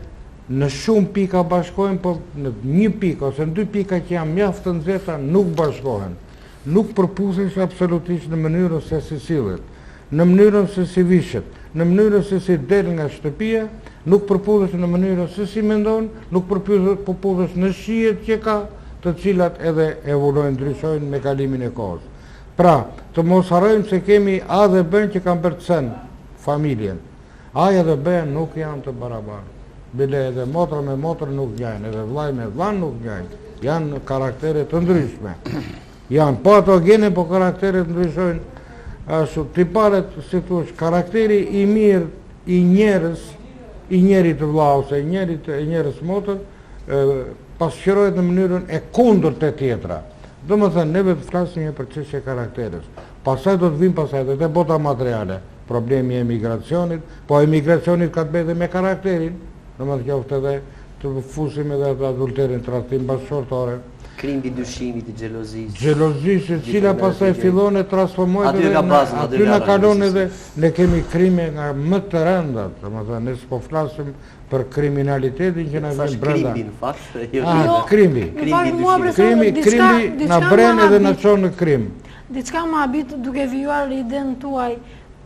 në shumë pika bashkohen, po në një pikë ose në dy pika që janë mjaft të nxehta nuk bashkohen. Nuk përputhen absolutisht në mënyrën se si sillet, në mënyrën se si vishet, në mënyrën se si del nga shtëpia, nuk përputhen në mënyrën se si mendon, nuk përputhen në shijet që ka, të cilat edhe evoluojnë, ndryshojnë me kalimin e kohës. Pra, të mos harrojmë se kemi A dhe B që kanë bërcen familjen. A-ja dhe B nuk janë të barabartë. Bile edhe motra me motrë nuk njajnë, edhe vllai me vllain nuk njajnë. Janë karaktere të ndryshme. Janë patogene, po karaktere të ndryshojnë. Ashtu, tiparet, si thush, karakteri i mirë i njerës, i njerit të vlla ose i njerës motër, pasqyrohet në mënyrën e kundërt të tjetra. Do më thënë, neve të flasim një për çështje karakteres. Pasaj do të vinë pasaj dhe bota materiale. Problemi e emigracionit, po emigracionit ka të bëjë me karakterin, do më të qoftë edhe të fusim edhe të adulterin, tradhtim bashkëshortore. Krimbi dyshimit, i xhelozisë. Xhelozisë, cila pasaj fillon e transformohet aty na kalon edhe ne kemi krime nga më të rënda, do më thënë, ne s'po flasim për kriminalitetin që na vjen brenda. Krimbi në fakt. Krimbi na bren edhe na çon në krim. Diçka më habit duke vijuar idenë tuaj.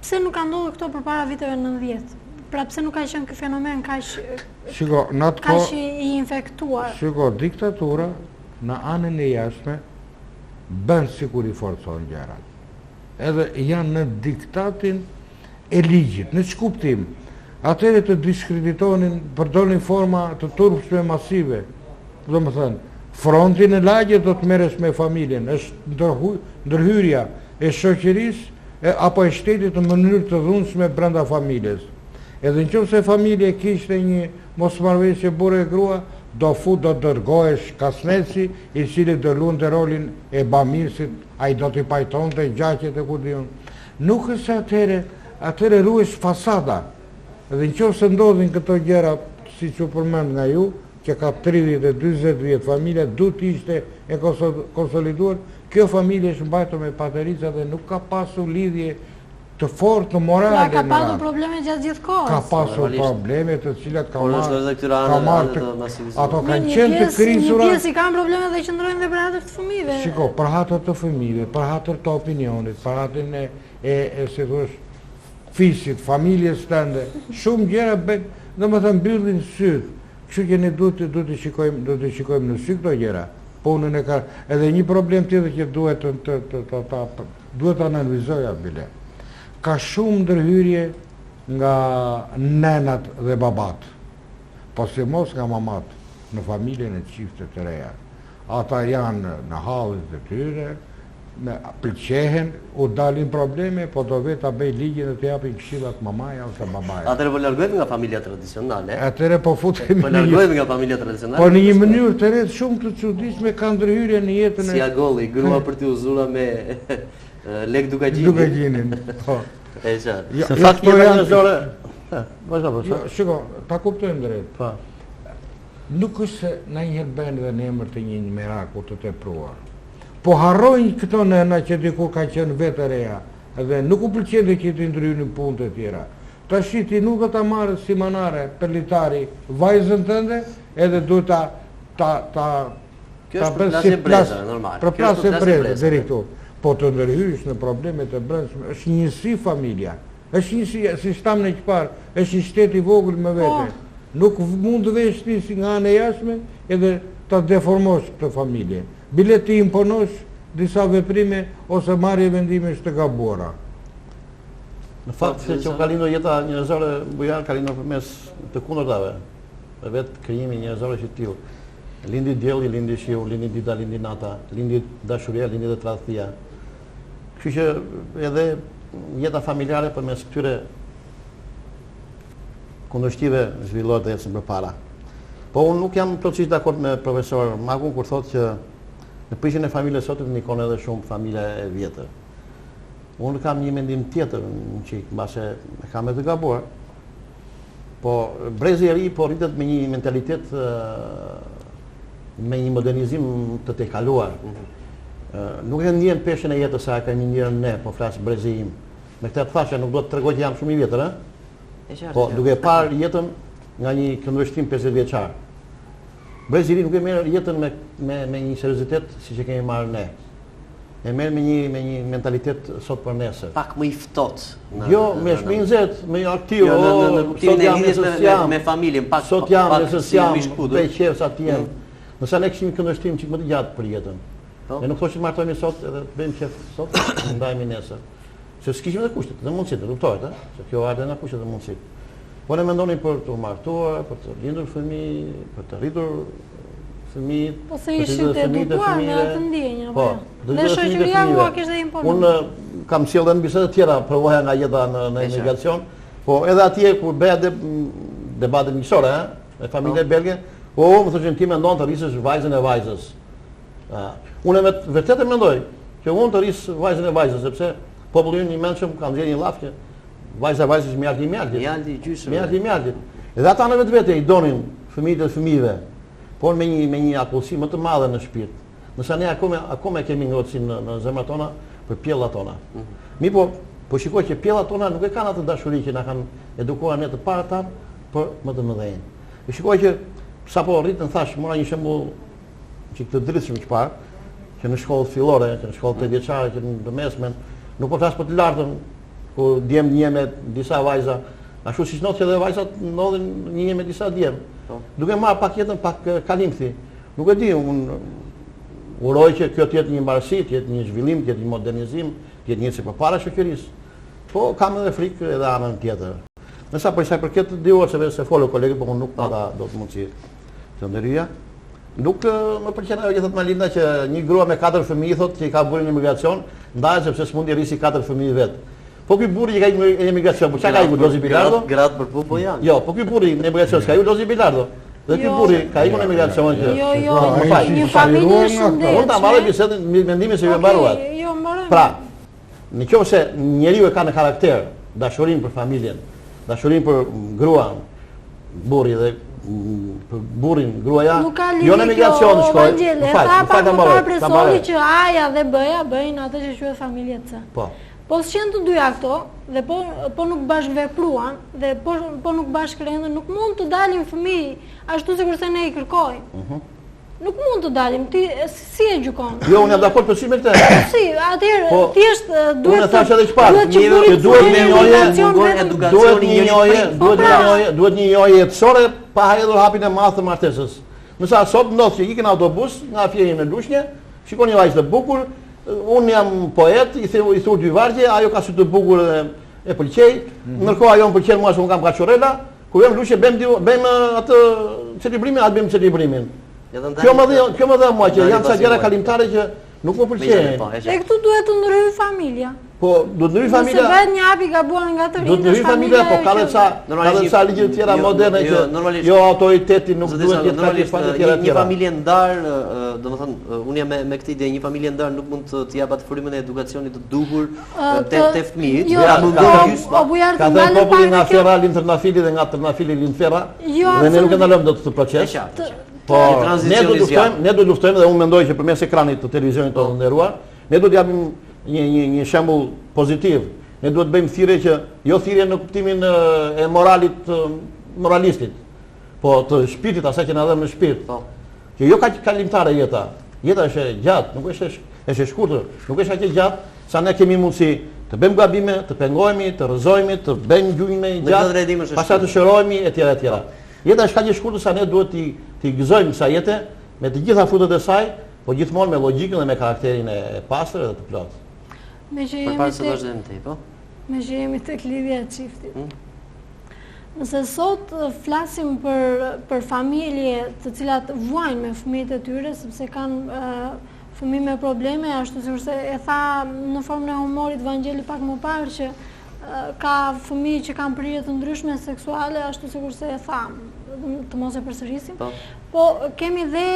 Pse nuk ka ndodhur këto përpara viteve 90? Pra pse nuk ka qenë ky fenomen kaq i infektuar? Shiko, diktatura në anën e jashtme bën sikur i forcon gjërat. Edhe janë në diktatin e ligjit, në ç'kuptim. Atëre të diskreditonin, përdorin forma të turpshme masive. Do më thënë, frontin e lagjet do të merresh me familjen, është ndërhyrja e shoqërisë apo e shtetit në mënyrë të dhunshme brenda familjes. Edhe nëse familje kishte një mosmarrëveshje burrë e grua, do dërgohesh kasneci, i cili do luante rolin e bamirësit, ai do t'i pajtonte gjaqet e ku diun. Nuk është atëre ruhesh fasada. Edhe nëse ndodhin këto gjëra, siç u përmend nga ju, që ka 30 e 40 vjet familja, duhet ishte e konsoliduar, kjo familje është mbajtur me paterica dhe nuk ka pasur lidhje të fortë në morale. Ka pasur probleme gjatë gjithë kohës. Ka pasur probleme të cilat ka marrë. Ato kanë Një qenë të krisura. pjesë i kanë probleme dhe qëndrojnë dhe për hatër të fëmijëve. Shiko, për hatër të fëmijëve, për hatër të opinionit, për hatër e si thush, fisit, familjes tënde, shumë gjëra bëjnë, domethënë mbyllin syt. Kështu që ne duhet të shikojmë në sy këto gjëra. Punën e ka edhe një problem tjetër që duhet të analizoja bile. Ka shumë ndërhyrje nga nenat dhe babat, po si mos nga mamat në familjen e çifte të reja. Ata janë në hallet e tyre, pëlqehen, u dalin probleme, po do vetë ta bëj ligjin dhe të japin këshillat mamaja ose babaja. Atëre po largohet nga familja tradicionale. Atëre po futemi. Po largohet nga familja tradicionale. Po në një mënyrë të re shumë të çuditshme ka ndërhyrje në jetën Si agolli, grua për t'i uzura me lek dukagjinin. Dukagjinin, po. E qartë. Se fakt po janë zore. Vazhdo. Shiko, ta kuptojmë drejt. Po. Nuk është se na njëherë bën edhe në emër të një mirakull të tepruar. Po harrojnë këto nëna që dikur ka qenë vetë reja, edhe nuk u pëlqen që ti ndryhin punë të tjera. Tash ti nuk do ta marrësh si manare pelitari vajzën tënde, edhe duhet Kjo është për plasje breza, normal. Për plasje breza, deri këtu. Po të ndërhysh në problemet e brendshme, është njësi familja. Është njësi, si shtam në çfarë, është një shtet i vogël me vete. Nuk mund të vesh ti si nga ana e jashtme edhe ta deformosh këtë familje. Bile ti imponosh disa veprime ose marrje vendimesh të gabuara. Në fakt se që u kalino jeta njerëzore bujar kalino përmes të kundërtave. Për vetë krijimi njerëzore që tillë. Lindi dielli, lindi shiu, lindi dita, lindi nata, lindi dashuria, lindi dhe tradhtia. Kështu që edhe jeta familjare përmes këtyre kundërshtive zhvillohet dhe ecën përpara. Po unë nuk jam plotësisht dakord me profesor Magun kur thotë që në prishjen e familjes sot ndikon edhe shumë familja e vjetër. Unë kam një mendim tjetër në çik, mbase e kam të gabuar. Po brezi i ri po rritet me një mentalitet me një modernizim të tejkaluar. Nuk e ndjen peshën e jetës sa e kemi ndjerë ne, po flas brezi im. Me këtë të thashë nuk do të tregoj që jam shumë i vjetër, ë? E qartë. Po, duke parë jetën nga një këndvështrim 50 vjeçar. Brezili nuk e merr jetën me një seriozitet siç e kemi marrë ne. E merr me një mentalitet sot për nesër. Pak më i ftohtë. Jo, me shpinë nxehtë, me aktiv, në kuptimin e lidhjes me familjen, pak sot jam nëse jam shkudur. me qef sa të jem. Nëse ne kishim këndvështrim çik më të gjatë për jetën. Ne nuk thoshim martohemi sot edhe të bëjmë qef sot, ndajemi nesër. Se s'kishim edhe kushtet, dhe mundësitë, kuptohet, ë? Se kjo ardhe nga kushtet dhe mundësitë. Po ne mendonin për të martuar, për të lindur fëmijë, për të rritur fëmijët. Po se ishit edukuar me atë ndjenjë, po. Dhe shoqëria ua kishte imponuar. Unë kam sjellë edhe në biseda tjera, provoja nga jeta në emigracion, po edhe atje kur bëja debate miqësore, me familje belge, më thoshin ti mendon të rrisësh vajzën e vajzës. Unë vërtet e mendoj që unë të rris vajzën e vajzës, sepse populli ynë i mençëm ka nxjerrë një llafë që vajza vajzës mjalti. Mjalti gjysmë. Mjalti. Edhe ata në vetvete i donin fëmijët e fëmijëve, por me një akullsi më të madhe në shpirt. Nëse ne akoma kemi ngocin në zemrat tona për pjellat tona. Mi po shikoj që pjellat tona nuk e kanë atë dashuri që na kanë edukuar ne të parë tan, por më të mëdhenj. E shikoj që sapo rritën thash, mora një shembull që të drejtshëm që parë, që në shkollë fillore, që në shkollë 8 vjeçare, që në mesmen, nuk po flas për të lartën, ku djem një me disa vajza, ashtu siç ndodh që edhe vajzat ndodhin një me disa djem. Duke marrë pak jetën, pak kalimthi. Nuk e di, unë uroj që kjo të jetë një mbarësi, të jetë një zhvillim, të jetë një modernizim, të jetë një si përpara shoqërisë. Po kam edhe frikë edhe anën tjetër. Nësa për sa përket diuar se folë kolegët, po unë nuk pata do të mundësi të ndërhyja. Nuk më pëlqen ajo që thot Malinda që një grua me 4 fëmijë thotë që i ka burin në emigracion, ndahet sepse s'mundi rrisi 4 fëmijë vet. Po ky burri që ka në emigracion, po çka ka iku Dozi Bilardo? Gratë për pupo janë. Jo, po ky burri në emigracion s'ka iku Dozi Bilardo. Dhe ky burri ka iku në emigracion që Jo, një familje shumë unë ta marrë bisedën mendimin se ju e mbaruat. Jo, mbaroj. Pra, nëse njeriu e ka në karakter dashurinë për familjen, dashurinë për gruan, burri dhe për burrin, gruaja, jo në emigracion shkojnë. Nuk ka që aja dhe bëjnë atë që quhet familje C. Po s'qenë të dyja këto, dhe po nuk bashkëvepruan, dhe po nuk bashkërendën, nuk mund të dalin fëmijë ashtu sikurse ne i kërkojmë. Nuk mund të dalim, ti si e gjykon? Jo, unë jam dakord për si me këtë. Si, atëherë thjesht duhet duhet një njohje jetësore pa hedhur hapin e madh të martesës. Nësa sot ndodh që ikën autobus nga Fjerin në Lushnjë, shikoni një vajzë të bukur, unë jam poet, i thur dy vargje, ajo ka sy të bukur dhe e pëlqej, ndërkohë ajo më pëlqen mua se unë kam kaçorela, kur jam në Lushnjë bëjmë atë celebrimin, atë bëjmë celebrimin. Kjo më dhe mua që janë ca gjëra kalimtare që nuk më pëlqejnë. E këtu duhet të ndryhej familja. Po, duhet ndryhej familja. Nëse bëhet një hap i gabuar nga të rinjtë. Duhet ndryhej familja, po ka edhe ca ligje të tjera moderne që jo autoriteti nuk duhet të jetë kaq të tjera. Një familje ndarë, domethënë, unë jam me këtë ide, një familje ndarë nuk mund të jap atë frymën e edukacionit të duhur te fëmijët. Ka dhënë populli nga Ferra lind Trnafili dhe nga Trnafili lind Ferra. Dhe ne nuk e ndalojmë dot këtë proces. Po, ne do të luftojmë dhe unë mendoj që përmes ekranit të televizionit të nderuar, ne do të japim një shembull pozitiv. Ne duhet bëjmë thirrje që jo thirrje në kuptimin e moralistit, po të shpirtit, asaj që na dhëm në shpirt. Që jo kaq kalimtare jeta. Jeta është e gjatë, nuk është e shkurtër, nuk është aq e gjatë sa ne kemi mundësi të bëjmë gabime, të pengohemi, të rrëzohemi, të bëjmë gjunjë gjatë, pastaj të shërohemi etj. Jeta është kaq e shkurtër sa ne duhet t'i gëzojmë kësaj jete me të gjitha frutet e saj, po gjithmonë me logjikën dhe me karakterin e pastër dhe të plotë. Me që jemi tek lidhja e çiftit. Nëse sot flasim për familje të cilat vuajnë me fëmijët e tyre, sepse kanë fëmijë me probleme, ashtu sikurse e tha në formën e humorit Vangjeli pak më parë që ka fëmijë që kanë prirje të ndryshme seksuale, ashtu sikurse e tha, të mos e përsërisim. Po kemi dhe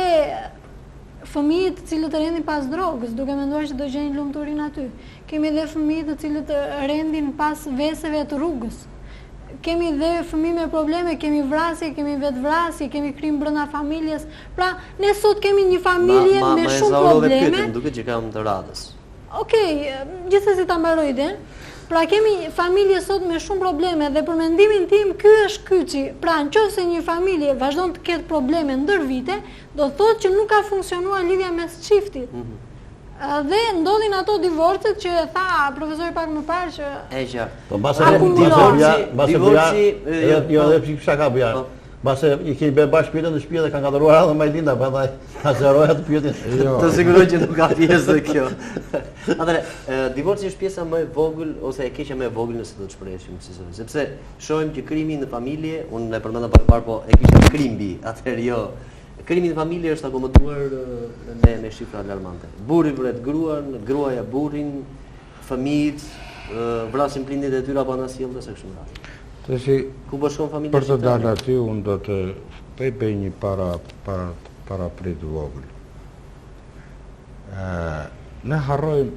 fëmijë të cilët rendin pas drogës, duke menduar që do gjejnë lumturinë aty. Kemi dhe fëmijë të cilët rendin pas veseve të rrugës. Kemi dhe fëmijë me probleme, kemi vrasje, kemi vetvrasje, kemi krim brenda familjes. Pra, ne sot kemi një familje me shumë probleme. Duket që kam të radhës. Okej, gjithsesi ta mbaroj idenë. Pra kemi familje sot me shumë probleme dhe për mendimin tim ky është kyçi. Pra nëse një familje vazhdon të ketë probleme ndër vite, do thotë që nuk ka funksionuar lidhja mes çiftit. Dhe ndodhin ato divorcet që tha profesori pak më parë që E qartë. Po base edhe pisha ka bëja. Base I kemi bërë bashkë pyetjen në shtëpi dhe kanë gadoruar edhe Majlinda, prandaj ta zeroj atë pyetje. Të siguroj që nuk ka pjesë dhe kjo. Atëre, divorci është pjesa më e vogël ose e keqja më e vogël nëse do të shpreheshim si zot. Sepse shohim që krimi në familje, unë e përmenda pak parë, po e kisha krimbi, atëherë jo. Krimi në familje është akomoduar me shifra alarmante. Burri vret gruan, gruaja burrin, fëmijët vrasin prindit e tyre apo anasjellës së kështu me radhë. Ku po shkon familja? Për të dalë aty, unë do të bëj një para prit vogël. Ne harrojmë,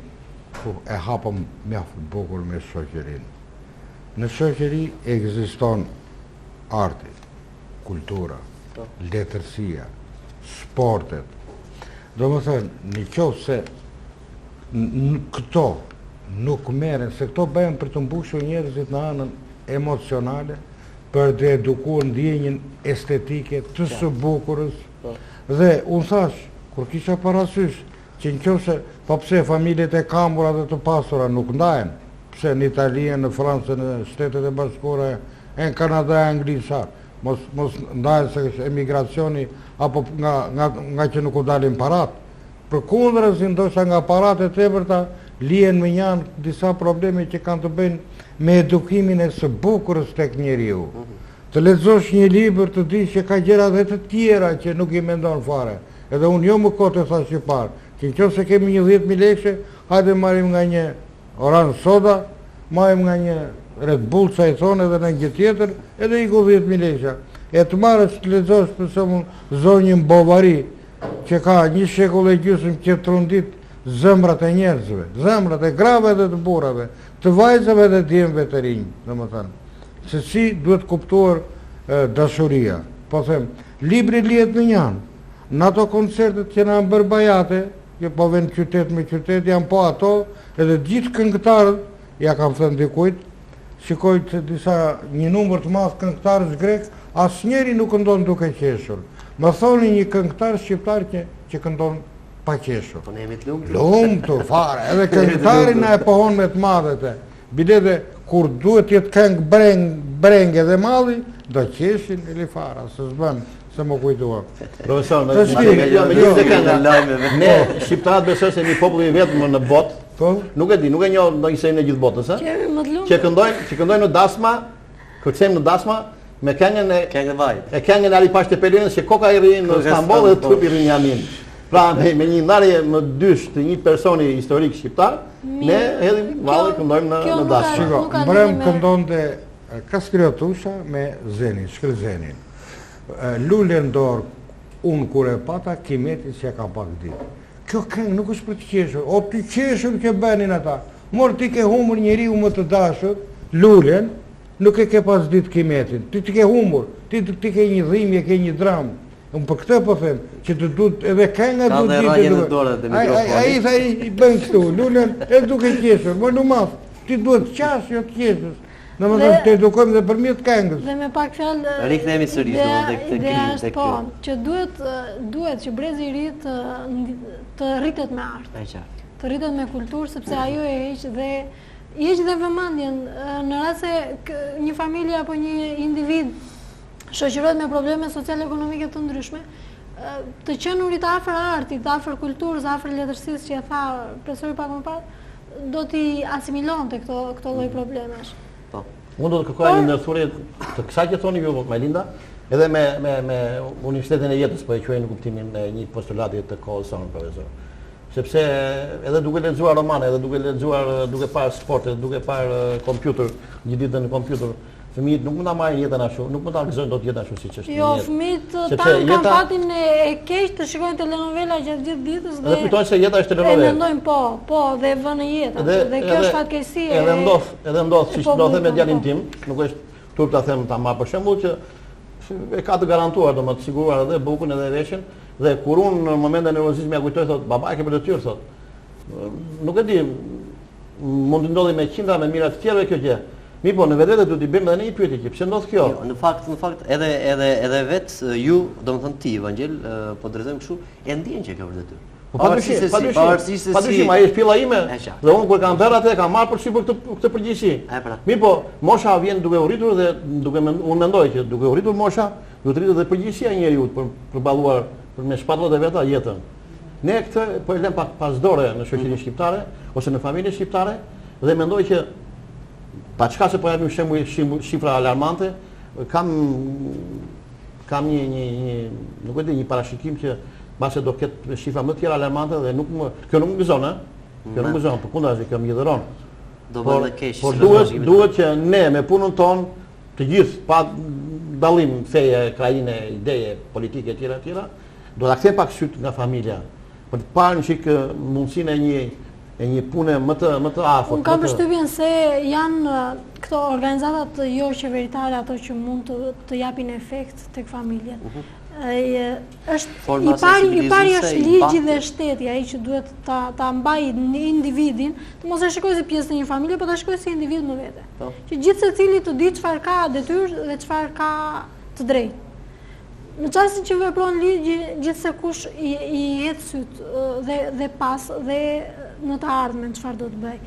e hapëm mjaft bukur me shoqërinë. Në shoqëri ekziston arti, kultura, letërsia, sportet. Do më thënë, në qoftë se këto nuk merren, se këto bëhen për të mbushur njerëzit në anën emocionale, për të edukuar ndjenjën estetike të së bukurës. Dhe unë thash, kur kisha parasysh që nëse po pse familjet e kambura dhe të pasura nuk ndahen, pse në Itali, në Francë, në Shtetet e Bashkuara, në Kanada, Anglisë, mos ndahen se emigracioni apo nga që nuk u dalin parat. Përkundërzi, ndoshta nga parat e tepërta lihen me janë disa probleme që kanë të bëjnë me edukimin e së bukurës tek njeriu. Të lexosh një libër të dish që ka gjëra dhe të tjera që nuk I mendon fare. Edhe unë jo më kote thash që parë, që nëse kemi një 10.000 lekë, hajde marrim nga një oran soda, marrim nga një Red Bull sa I thonë edhe në gjë tjetër, edhe I ku 10.000 lekë. E të marrësh të lexosh për shembull zonjën Bovary, që ka 1 shekull e gjysmë që trondit zëmrat e njerëzve, zëmrat e grave dhe të burrave, të vajzave dhe djemve të rinj, domethënë. Se si duhet kuptuar dashuria. Po them, libri lihet në janë. Në ato koncertet që na bër bajate, që po vjen qytet me qytet, janë po ato, edhe gjithë këngëtarët, ja kam thënë dikujt, shikoj të një numër të madh këngëtarësh grek, asnjëri nuk këndon duke qeshur. Më thoni një këngëtar shqiptar që këndon pa qeshur. Po ne jemi të lumtur. Lumtur fare, edhe këngëtari na e pohon me të madhet. Bilede kur duhet të jetë këngë brenge dhe malli, do qeshin e lifara, se s'bën, se më kujtuar. Profesor, ne shqiptarët besoj se jemi populli I vetëm në botë. Nuk e di, nuk e njoh ndonjë se në gjithë botën, që këndojnë në dasma, kërcejmë në dasma me këngën e Ali Pash Tepelinës që koka I rrin në Stamboll dhe trupi I rrin në Jamin. Pra me një ndarje më dysh të një personi historik shqiptar, ne hedhim valle këndojmë në dasma. Shiko, mbrëm këndonte Kastriotusha me Zenin, Shkëlzenin. Lule ndor, unë kur e pata, Kimeti që ka pak ditë. Kjo këngë nuk është për të qeshur, o të qeshur që bënin ata. Mor ti ke humur njeriu më të dashur, lulen, nuk e ke pas ditë Kimetin. Ti ke humur, ti ke një dhimbje, ke një dramë. Unë për këtë po them, që të duhet edhe kënga duhet ditë. Ka dhe rajën në dorët e mikrofonit. Ai tha I bën këtu, lulen e duke qeshur, më në maf, ti duhet qash jo të qeshur. Domethënë të edukojmë dhe përmjet këngës. Dhe me pak fjalë rikthehemi sërish domethënë tek krimi tek kjo. Që duhet që brezi I ri të rritet me art. Të rritet me kulturë sepse ajo e heq dhe vëmendjen në rast se një familje apo një individ shoqërohet me probleme sociale-ekonomike të ndryshme, të qenurit afër artit, afër kulturës, afër letërsisë që e tha profesori pak më parë, do t'i asimilonte këto lloj problemesh. Unë do të kërkoja një ndërthurje të kësaj që thoni ju, Majlinda, edhe me Universitetin e Jetës, po e quajnë në kuptimin e një postulati të kohës sonë, profesor. Sepse edhe duke lexuar romane, edhe duke parë sporte, duke parë kompjuter, gjithë ditën në kompjuter, fëmijët nuk mund ta marrin jetën ashtu, nuk mund ta gëzojnë dot jetën ashtu siç është. Jo, fëmijët kanë fatin e keq të shikojnë telenovela gjatë gjithë ditës dhe kujtojnë se jeta është telenovela. E mendojnë po, dhe vënë jetën. Dhe kjo është fatkeqësi. Edhe ndodh siç do them me djalin tim, nuk është turp ta them ta marr për shembull që e ka të garantuar, domethënë të siguruar edhe bukën edhe veshin, dhe kur unë në momente nervozizmi ja kujtoj thot, baba ke për detyrë thot. Nuk e di, mund të ndodhi me qindra me mira të tjerë kjo gjë. Mi po, në vetë duhet i bëjmë edhe një pyetje që pse ndodh kjo? Jo, në fakt edhe vetë ju, domethënë ti Evangel, po drejtojmë kështu, e ndjen që kjo është detyrë. Po padyshim, ai është pilla ime. Dhe unë kur kam bërë atë kam marrë përfshirë këtë përgjegjësi. Mi po, mosha vjen duke u rritur dhe unë mendoj që duke u rritur mosha, duhet të rritet dhe përgjegjësia e njeriu për balluar me shpatullat e veta jetën. Ne këtë po e lëm pas dore në shoqërinë shqiptare ose në familjen shqiptare dhe mendoj që pa çka se po japim shifra alarmante, kam një nuk e di, një parashikim që mbase do ketë shifra më të tjera alarmante dhe kjo nuk më gëzon, kjo nuk më gëzon, përkundazi kjo më gjidheron. Por duhet që ne me punën tonë të gjithë pa dallim feje, krajine, ideje, politike etj. Do ta kthejmë pak syt nga familja për të parë një çik mundësinë e një pune më të afërt. Unë kam përshtypjen se janë këto organizatat jo qeveritare ato që mund të japin efekt tek familjet. I pari është ligji dhe shteti, ai që duhet ta mbajë individin, të mos e shikojë si pjesë të një familje, por ta shikojë si individ më vete. Që gjithë secili të di çfarë ka detyrë dhe çfarë ka të drejtë. Në çastin që vepron ligji, gjithse kush i hedh syt dhe pas dhe në të ardhmen çfarë do të bëj.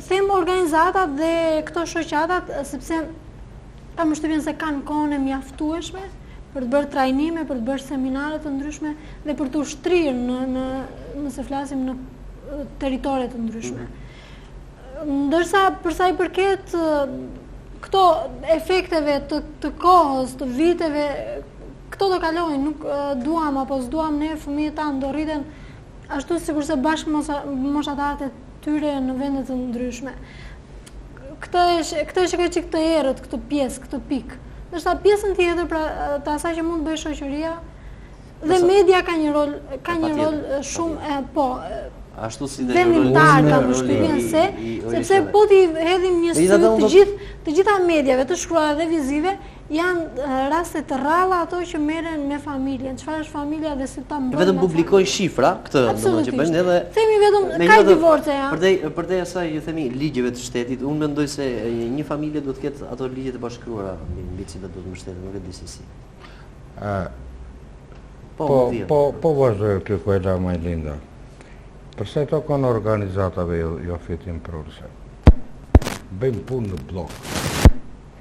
Them organizatat dhe këto shoqatat sepse kam përshtypjen se kanë kohën e mjaftueshme për të bërë trajnime, për të bërë seminare të ndryshme dhe për të ushtrirë nëse flasim në territore të ndryshme. Ndërsa përsa i përket këto efekteve të kohës, të viteve, këto do kalojnë, nuk duam apo s'duam ne fëmijët tanë do rriten ashtu sikurse bashkë moshatarët e tyre në vende të ndryshme. Këtë e shikoj çik të errët, këtë pjesë, këtë pikë. Ndërsa pjesën tjetër pra të asaj që mund të bëjë shoqëria dhe media ka një rol shumë ashtu si vendimtar ka përshtypjen sepse po t'i hedhim një sy të gjitha mediave të shkruara dhe vizive janë raste të rralla ato që merren me familjen, çfarë është familja dhe si ta mbrojnë. Vetëm publikojnë shifra këtë domethënë që bëjnë edhe themi vetëm ka divorce janë. Përdej asaj ju themi ligjeve të shtetit, unë mendoj se një familje duhet të ketë ato ligje të bashkëruara mbi të cilat duhet të mbështeten, nuk e di se si. Po vazhdoj këtë kuela më linda. Përse to kanë organizatave jo fitim prurse. Bëjmë punë në blok.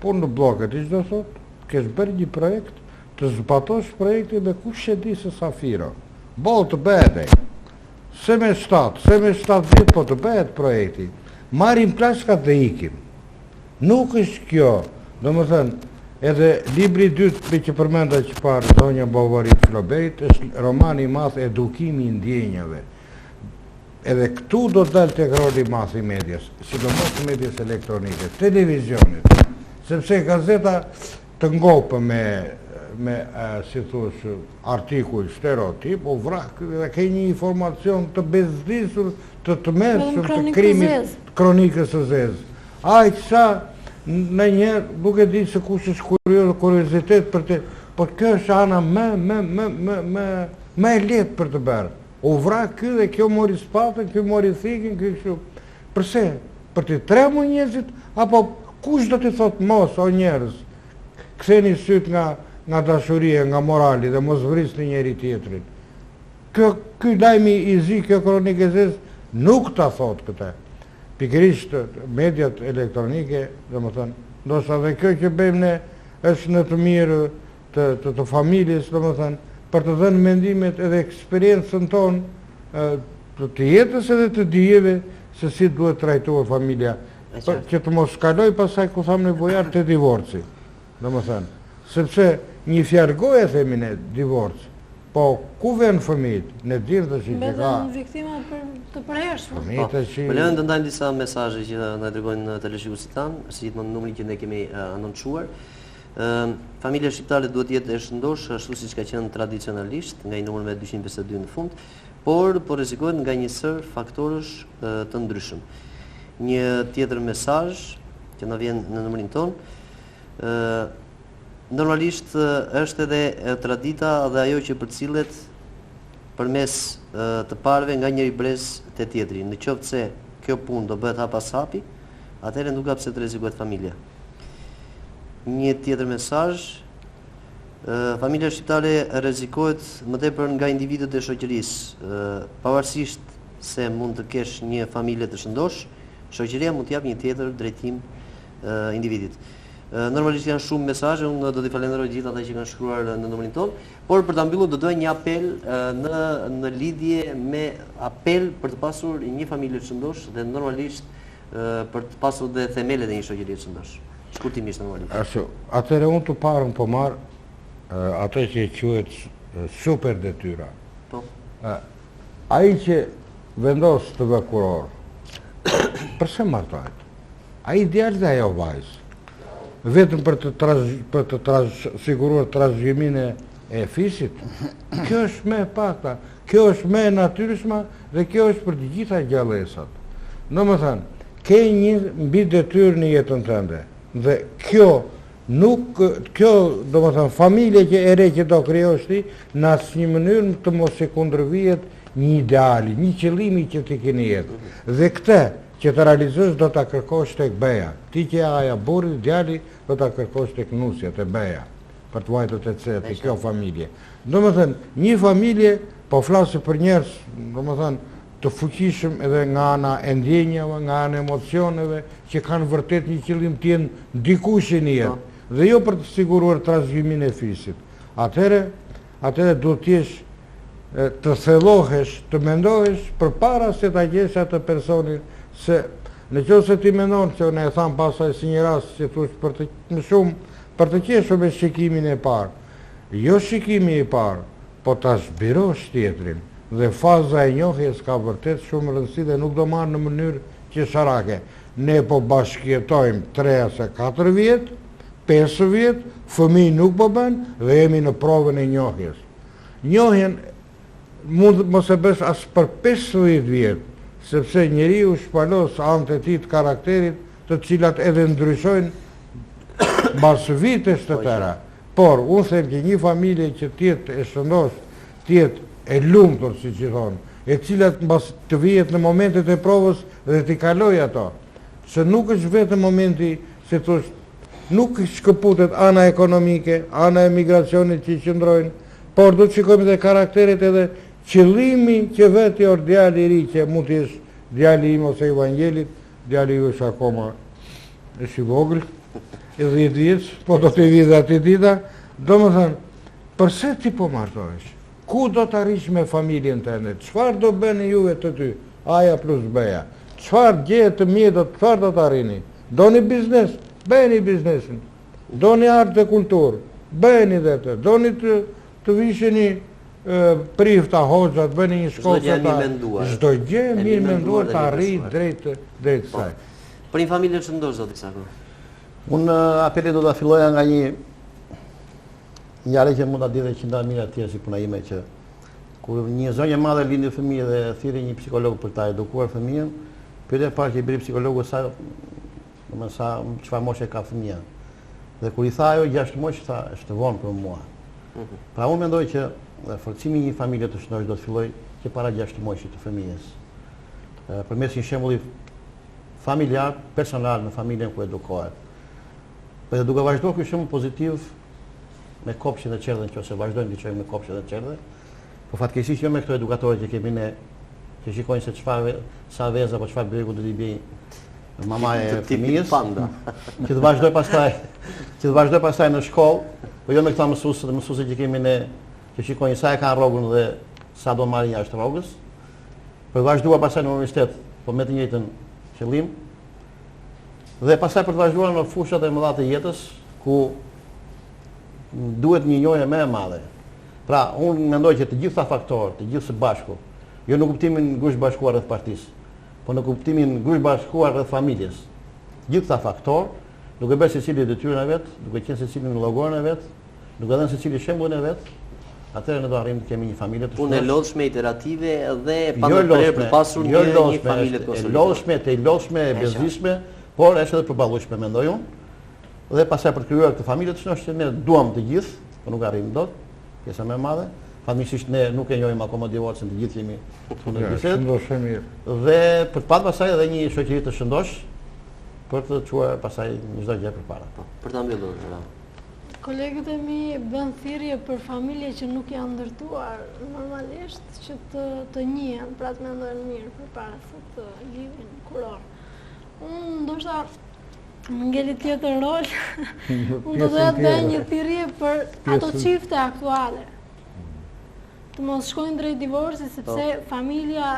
Punë në blok, e ti që do thot? Kesh bërë një projekt, të zbatosh projekti dhe kush e di se sa firo. Bo të bëhet se me 7 vit po të bëhet projekti. Marim plaskat dhe ikim. Nuk është kjo, do më thënë, edhe libri 2 që përmenda që parë Zonja Bovarit Flobejt, është romani i madh Edukimi i ndjenjave. Edhe këtu do të dalë tek roli i madh i medias, sidomos medias elektronike, televizionit, sepse gazeta të ngopë me si thush, artikull stereotip, o vrak dhe ke një informacion të bezdisur, të mesur, të krimit, kronikës së zezë. Ai sa në njerë, nuk e di se kush është kuriozitet për të, por kjo është ana me letë për të bërë. U vrak ky dhe kjo mori spatën, kjo mori thikin, kjo kështu. Përse? Për të tremu njerëzit, apo kush do t'i thot mos, o njerëz, ktheni syt nga dashuria, nga morali dhe mos vrisni njeri tjetrin. Ky lajmi i zi, kjo kronikë e zezë, nuk ta thot këtë. Pikërisht mediat elektronike, dhe më thënë, ndoshta dhe kjo që bëjmë ne është në të mirë të familjes, dhe më thënë, për të dhënë mendimet edhe eksperiencën tonë të jetës edhe të dijeve se si duhet trajtuar familja, që të mos kaloj pasaj ku thamë nevojar të divorci, dhe më thënë, sepse një fjargoje themi ne divorci, po ku vjen fëmijët, ne dirë të që ka... Betën viktima të përhershme. Më lejën të ndajmë disa mesazhe që na dërgojnë televizionistë tanë, si gjithmonë numrin që ne kemi anoncuar. Familja shqiptare duhet jetë e shëndosh ashtu siç ka qenë tradicionalisht nga i numër me 252 në fund, por rrezikohet nga një sër faktorësh të ndryshëm. Një tjetër mesazh që na vjen në numrin ton, normalisht është edhe tradita dhe ajo që përcillet përmes të parëve nga njëri brez te tjetri. Në qoftë se kjo punë do bëhet hap pas hapi, atëherë nuk ka pse të rrezikohet familja. Një tjetër mesazh, familja shqiptare rrezikohet më tepër nga individët e shoqërisë, pavarësisht se mund të kesh një familje të shëndosh, shoqëria mund të jap një tjetër drejtim individit. Normalisht janë shumë mesazhe, unë do t'i falenderoj gjithë ata që kanë shkruar në numrin tonë, por për ta mbyllur do doja një apel në lidhje me apel për të pasur një familje të shëndosh dhe normalisht për të pasur dhe themelet e një shoqërie të shëndosh. Shkurtimisht normalisht. Atëherë unë të parën po marr ato që quhet super detyra. Po. Ai që vendos të vë kuror, përse martohet? Ai djalë dhe ajo vajzë. Vetëm për të siguruar trashëgiminë e fisit. Kjo është më e pakta, kjo është më e natyrshme dhe kjo është për të gjitha gjallësat. Domethënë, ke një mbi detyrë në jetën tënde. Dhe kjo domethënë familje që e re që do krijosh ti, në asnjë mënyrë të mos e kundërvihet një ideali, një qëllimi që ti ke në jetë. Dhe këtë që të realizosh do ta kërkosh tek beja. Ti që aja burri, djali do ta kërkosh tek nusja, te beja, për të vajtur të cetë kjo familje. Domethënë, një familje po flasë për njerëz, domethënë të fuqishëm edhe nga ana e ndjenjave, nga ana e emocioneve, që kanë vërtet një qëllim të jenë dikush në jetë, dhe jo për të siguruar trashëgiminë e fisit. Atëherë duhet të jesh të thellohesh, të mendohesh përpara se ta gjesh atë personin, se në qoftë se ti mendon se ne e tham pasaj si një rast që thosh për të më shumë për të qeshur me shikimin e parë. Jo shikimi i parë, po ta zbirosh tjetrin. Dhe faza e njohjes ka vërtet shumë rëndësi dhe nuk do marrë në mënyrë qesharake. Ne po bashkëjetojmë 3 ose 4 vjet, 5 vjet, fëmijë nuk po bën dhe jemi në provën e njohjes. Njohjen mund mos e bësh as për 15 vjet, sepse njeriu shpalos anët e tij të karakterit, të cilat edhe ndryshojnë mbas vitesh të tëra. Por unë them që një familje që tjetë e shëndosh, tjetë e lumtur, si që thonë, e cilat mbas të vijet në momentet e provës dhe t'i kaloj ato. Se nuk është vetë momenti, se thosh, nuk shkëputet ana ekonomike, ana e migracionit që i qëndrojnë, por do të shikojmë dhe karakteret edhe qëllimi që vetë jo djali i ri që mund të jesh djali im ose Evangelit, djali ju është akoma është i vogël, e 10 vjeç, po do të vijë atë dita, domethënë, përse ti po martohesh? Ku do të arrish me familjen tënde? Çfarë do bëni juve të ty? Aja plus beja. Çfarë gjeje të mjetët, çfarë do të arrini? Doni biznes? Bëni biznesin. Doni art dhe kulturë? Bëni dhe të. Doni të visheni prifta, hoxhat, bëni një shkollë çdo gjë mirë menduar të arrijë drejt saj. Për një familje të shëndosh, zoti Sako. Unë apeli do ta filloja nga një ngjarje që mund ta di dhe qindra mijë të tjerë si puna ime, që kur një zonjë e madhe lindi fëmijë dhe thirrri një psikolog për ta edukuar fëmijën, pyetja e parë që i bëri psikologu çfarë moshe ka fëmia. Dhe kur i tha ajo 6 mosh, tha është vonë për mua. Pra unë mendoj që forcimi i një familje të shëndosh do të fillojë që para 6 moshit të fëmijës. Përmes një shembulli familjar, personal në familjen ku edukohet. Dhe duke vazhduar ky shembull pozitiv me kopshin e qerdhe, nëse vazhdojmë të çojmë me kopshin e qerdhe, po fatkeqësisht jo me këto edukatorë që kemi ne, që shikojnë se sa vezë apo çfarë bregu do t'i bëj mamaja e fëmijës, që të vazhdoj pastaj në shkollë, po jo me këta mësuese që kemi ne, që shikojnë sa e kanë rrogën dhe sa do marrin jashtë rrogës, për vazhduar pastaj në universitet, po me të njëjtën qëllim, dhe pastaj për të vazhduar në fushat e mëdha të jetës, ku duhet një njohje më e madhe. Pra, unë mendoj që të gjitha faktorët, të gjithë së bashku, jo në kuptimin grush bashkuar rreth partisë, po në kuptimin grush bashkuar rreth familjes. Gjithë këta faktorë, duke bërë secili detyrën e vet, duke qenë secili në llogarin e vet, duke dhënë secili shembullin e vet, atëherë ne do arrijmë të kemi një familje të shëndoshme. Punë e lodhshme, iterative dhe pandërprer për pasur një familje të konsoliduar. E lodhshme, e bezdiqshme, por është edhe përballueshme, mendoj unë. Dhe pastaj për të krijuar këtë familje të shëndoshme që ne duam të gjithë, por nuk arrijmë dot, pjesa më e madhe, Fatmirësisht ne nuk e njohim akoma divorcin, të gjithë jemi në bisedë. Shëndosh e mirë. Dhe për të patë pasaj edhe një shoqëri të shëndosh për të quar pasaj një çdo gjë përpara. Për ta mbyllur, Kolegët e mi bën thirrje për familje që nuk janë ndërtuar normalisht që të njihen, pra të mendojnë mirë përpara se të lidhin kuror. Unë ndoshta më ngeli tjetër rol, unë do doja të bëj një thirrje për ato çifte aktuale. Të mos shkojnë drejt divorci sepse familja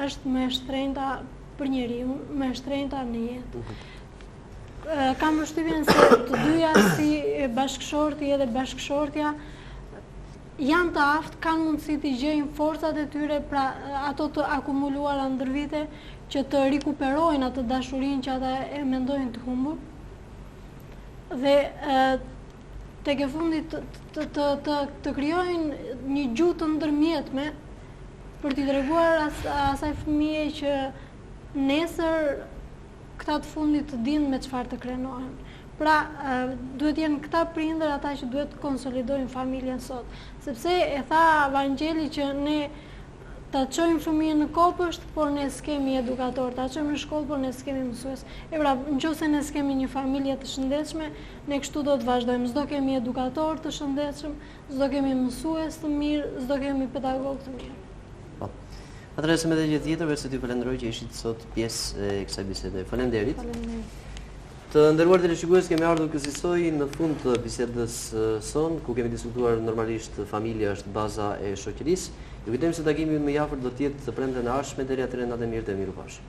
është më e shtrenjta për njeriu, më e shtrenjta në jetë. Kam përshtypjen se të dyja si bashkëshorti edhe bashkëshortja janë të aftë, kanë mundësi të gjejnë forcat e tyre, pra ato të akumuluara ndër vite, që të rikuperojnë atë dashurinë që ata e mendojnë të humbur. Dhe tek e fundit të krijojnë një gjuhë të ndërmjetme për t'i treguar asaj fëmije që nesër këta të fundit të dinë me çfarë të krenohen. Pra, duhet jenë këta prindër ata që duhet të konsolidojnë familjen sot. Sepse e tha Vangjeli që ne ta çojmë fëmijën në kopësht, por ne s'kemi edukator, ta çojmë në shkollë, por ne s'kemi mësues. E pra, nëse ne s'kemi një familje të shëndetshme, ne kështu do të vazhdojmë. S'do kemi edukator të shëndetshëm, s'do kemi mësues të mirë, s'do kemi pedagog të mirë. Atëherë se me dhe gjë tjetër, vetë ty falenderoj që ishit sot pjesë e kësaj bisede. Faleminderit. Të nderuar teleshikues, kemi ardhur kësaj në fund të bisedës son, ku kemi diskutuar normalisht familja është baza e shoqërisë. Ju kujtojmë se takimi më i afërt do të jetë të premten e ardhshme, deri atëherë natë mirë dhe miru pash.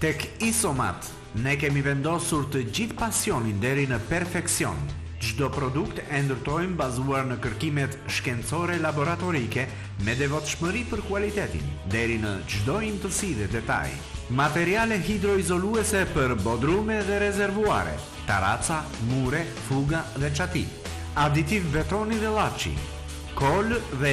Tek Isomat, ne kemi vendosur të gjithë pasionin deri në perfekcion. Çdo produkt e ndërtojmë bazuar në kërkimet shkencore laboratorike me devotshmëri për kualitetin, deri në çdo imtësi dhe detaj. Materiale hidroizoluese për bodrume dhe rezervuare, taraca, mure, fuga dhe çati. Aditiv vetroni dhe llaçi, kol dhe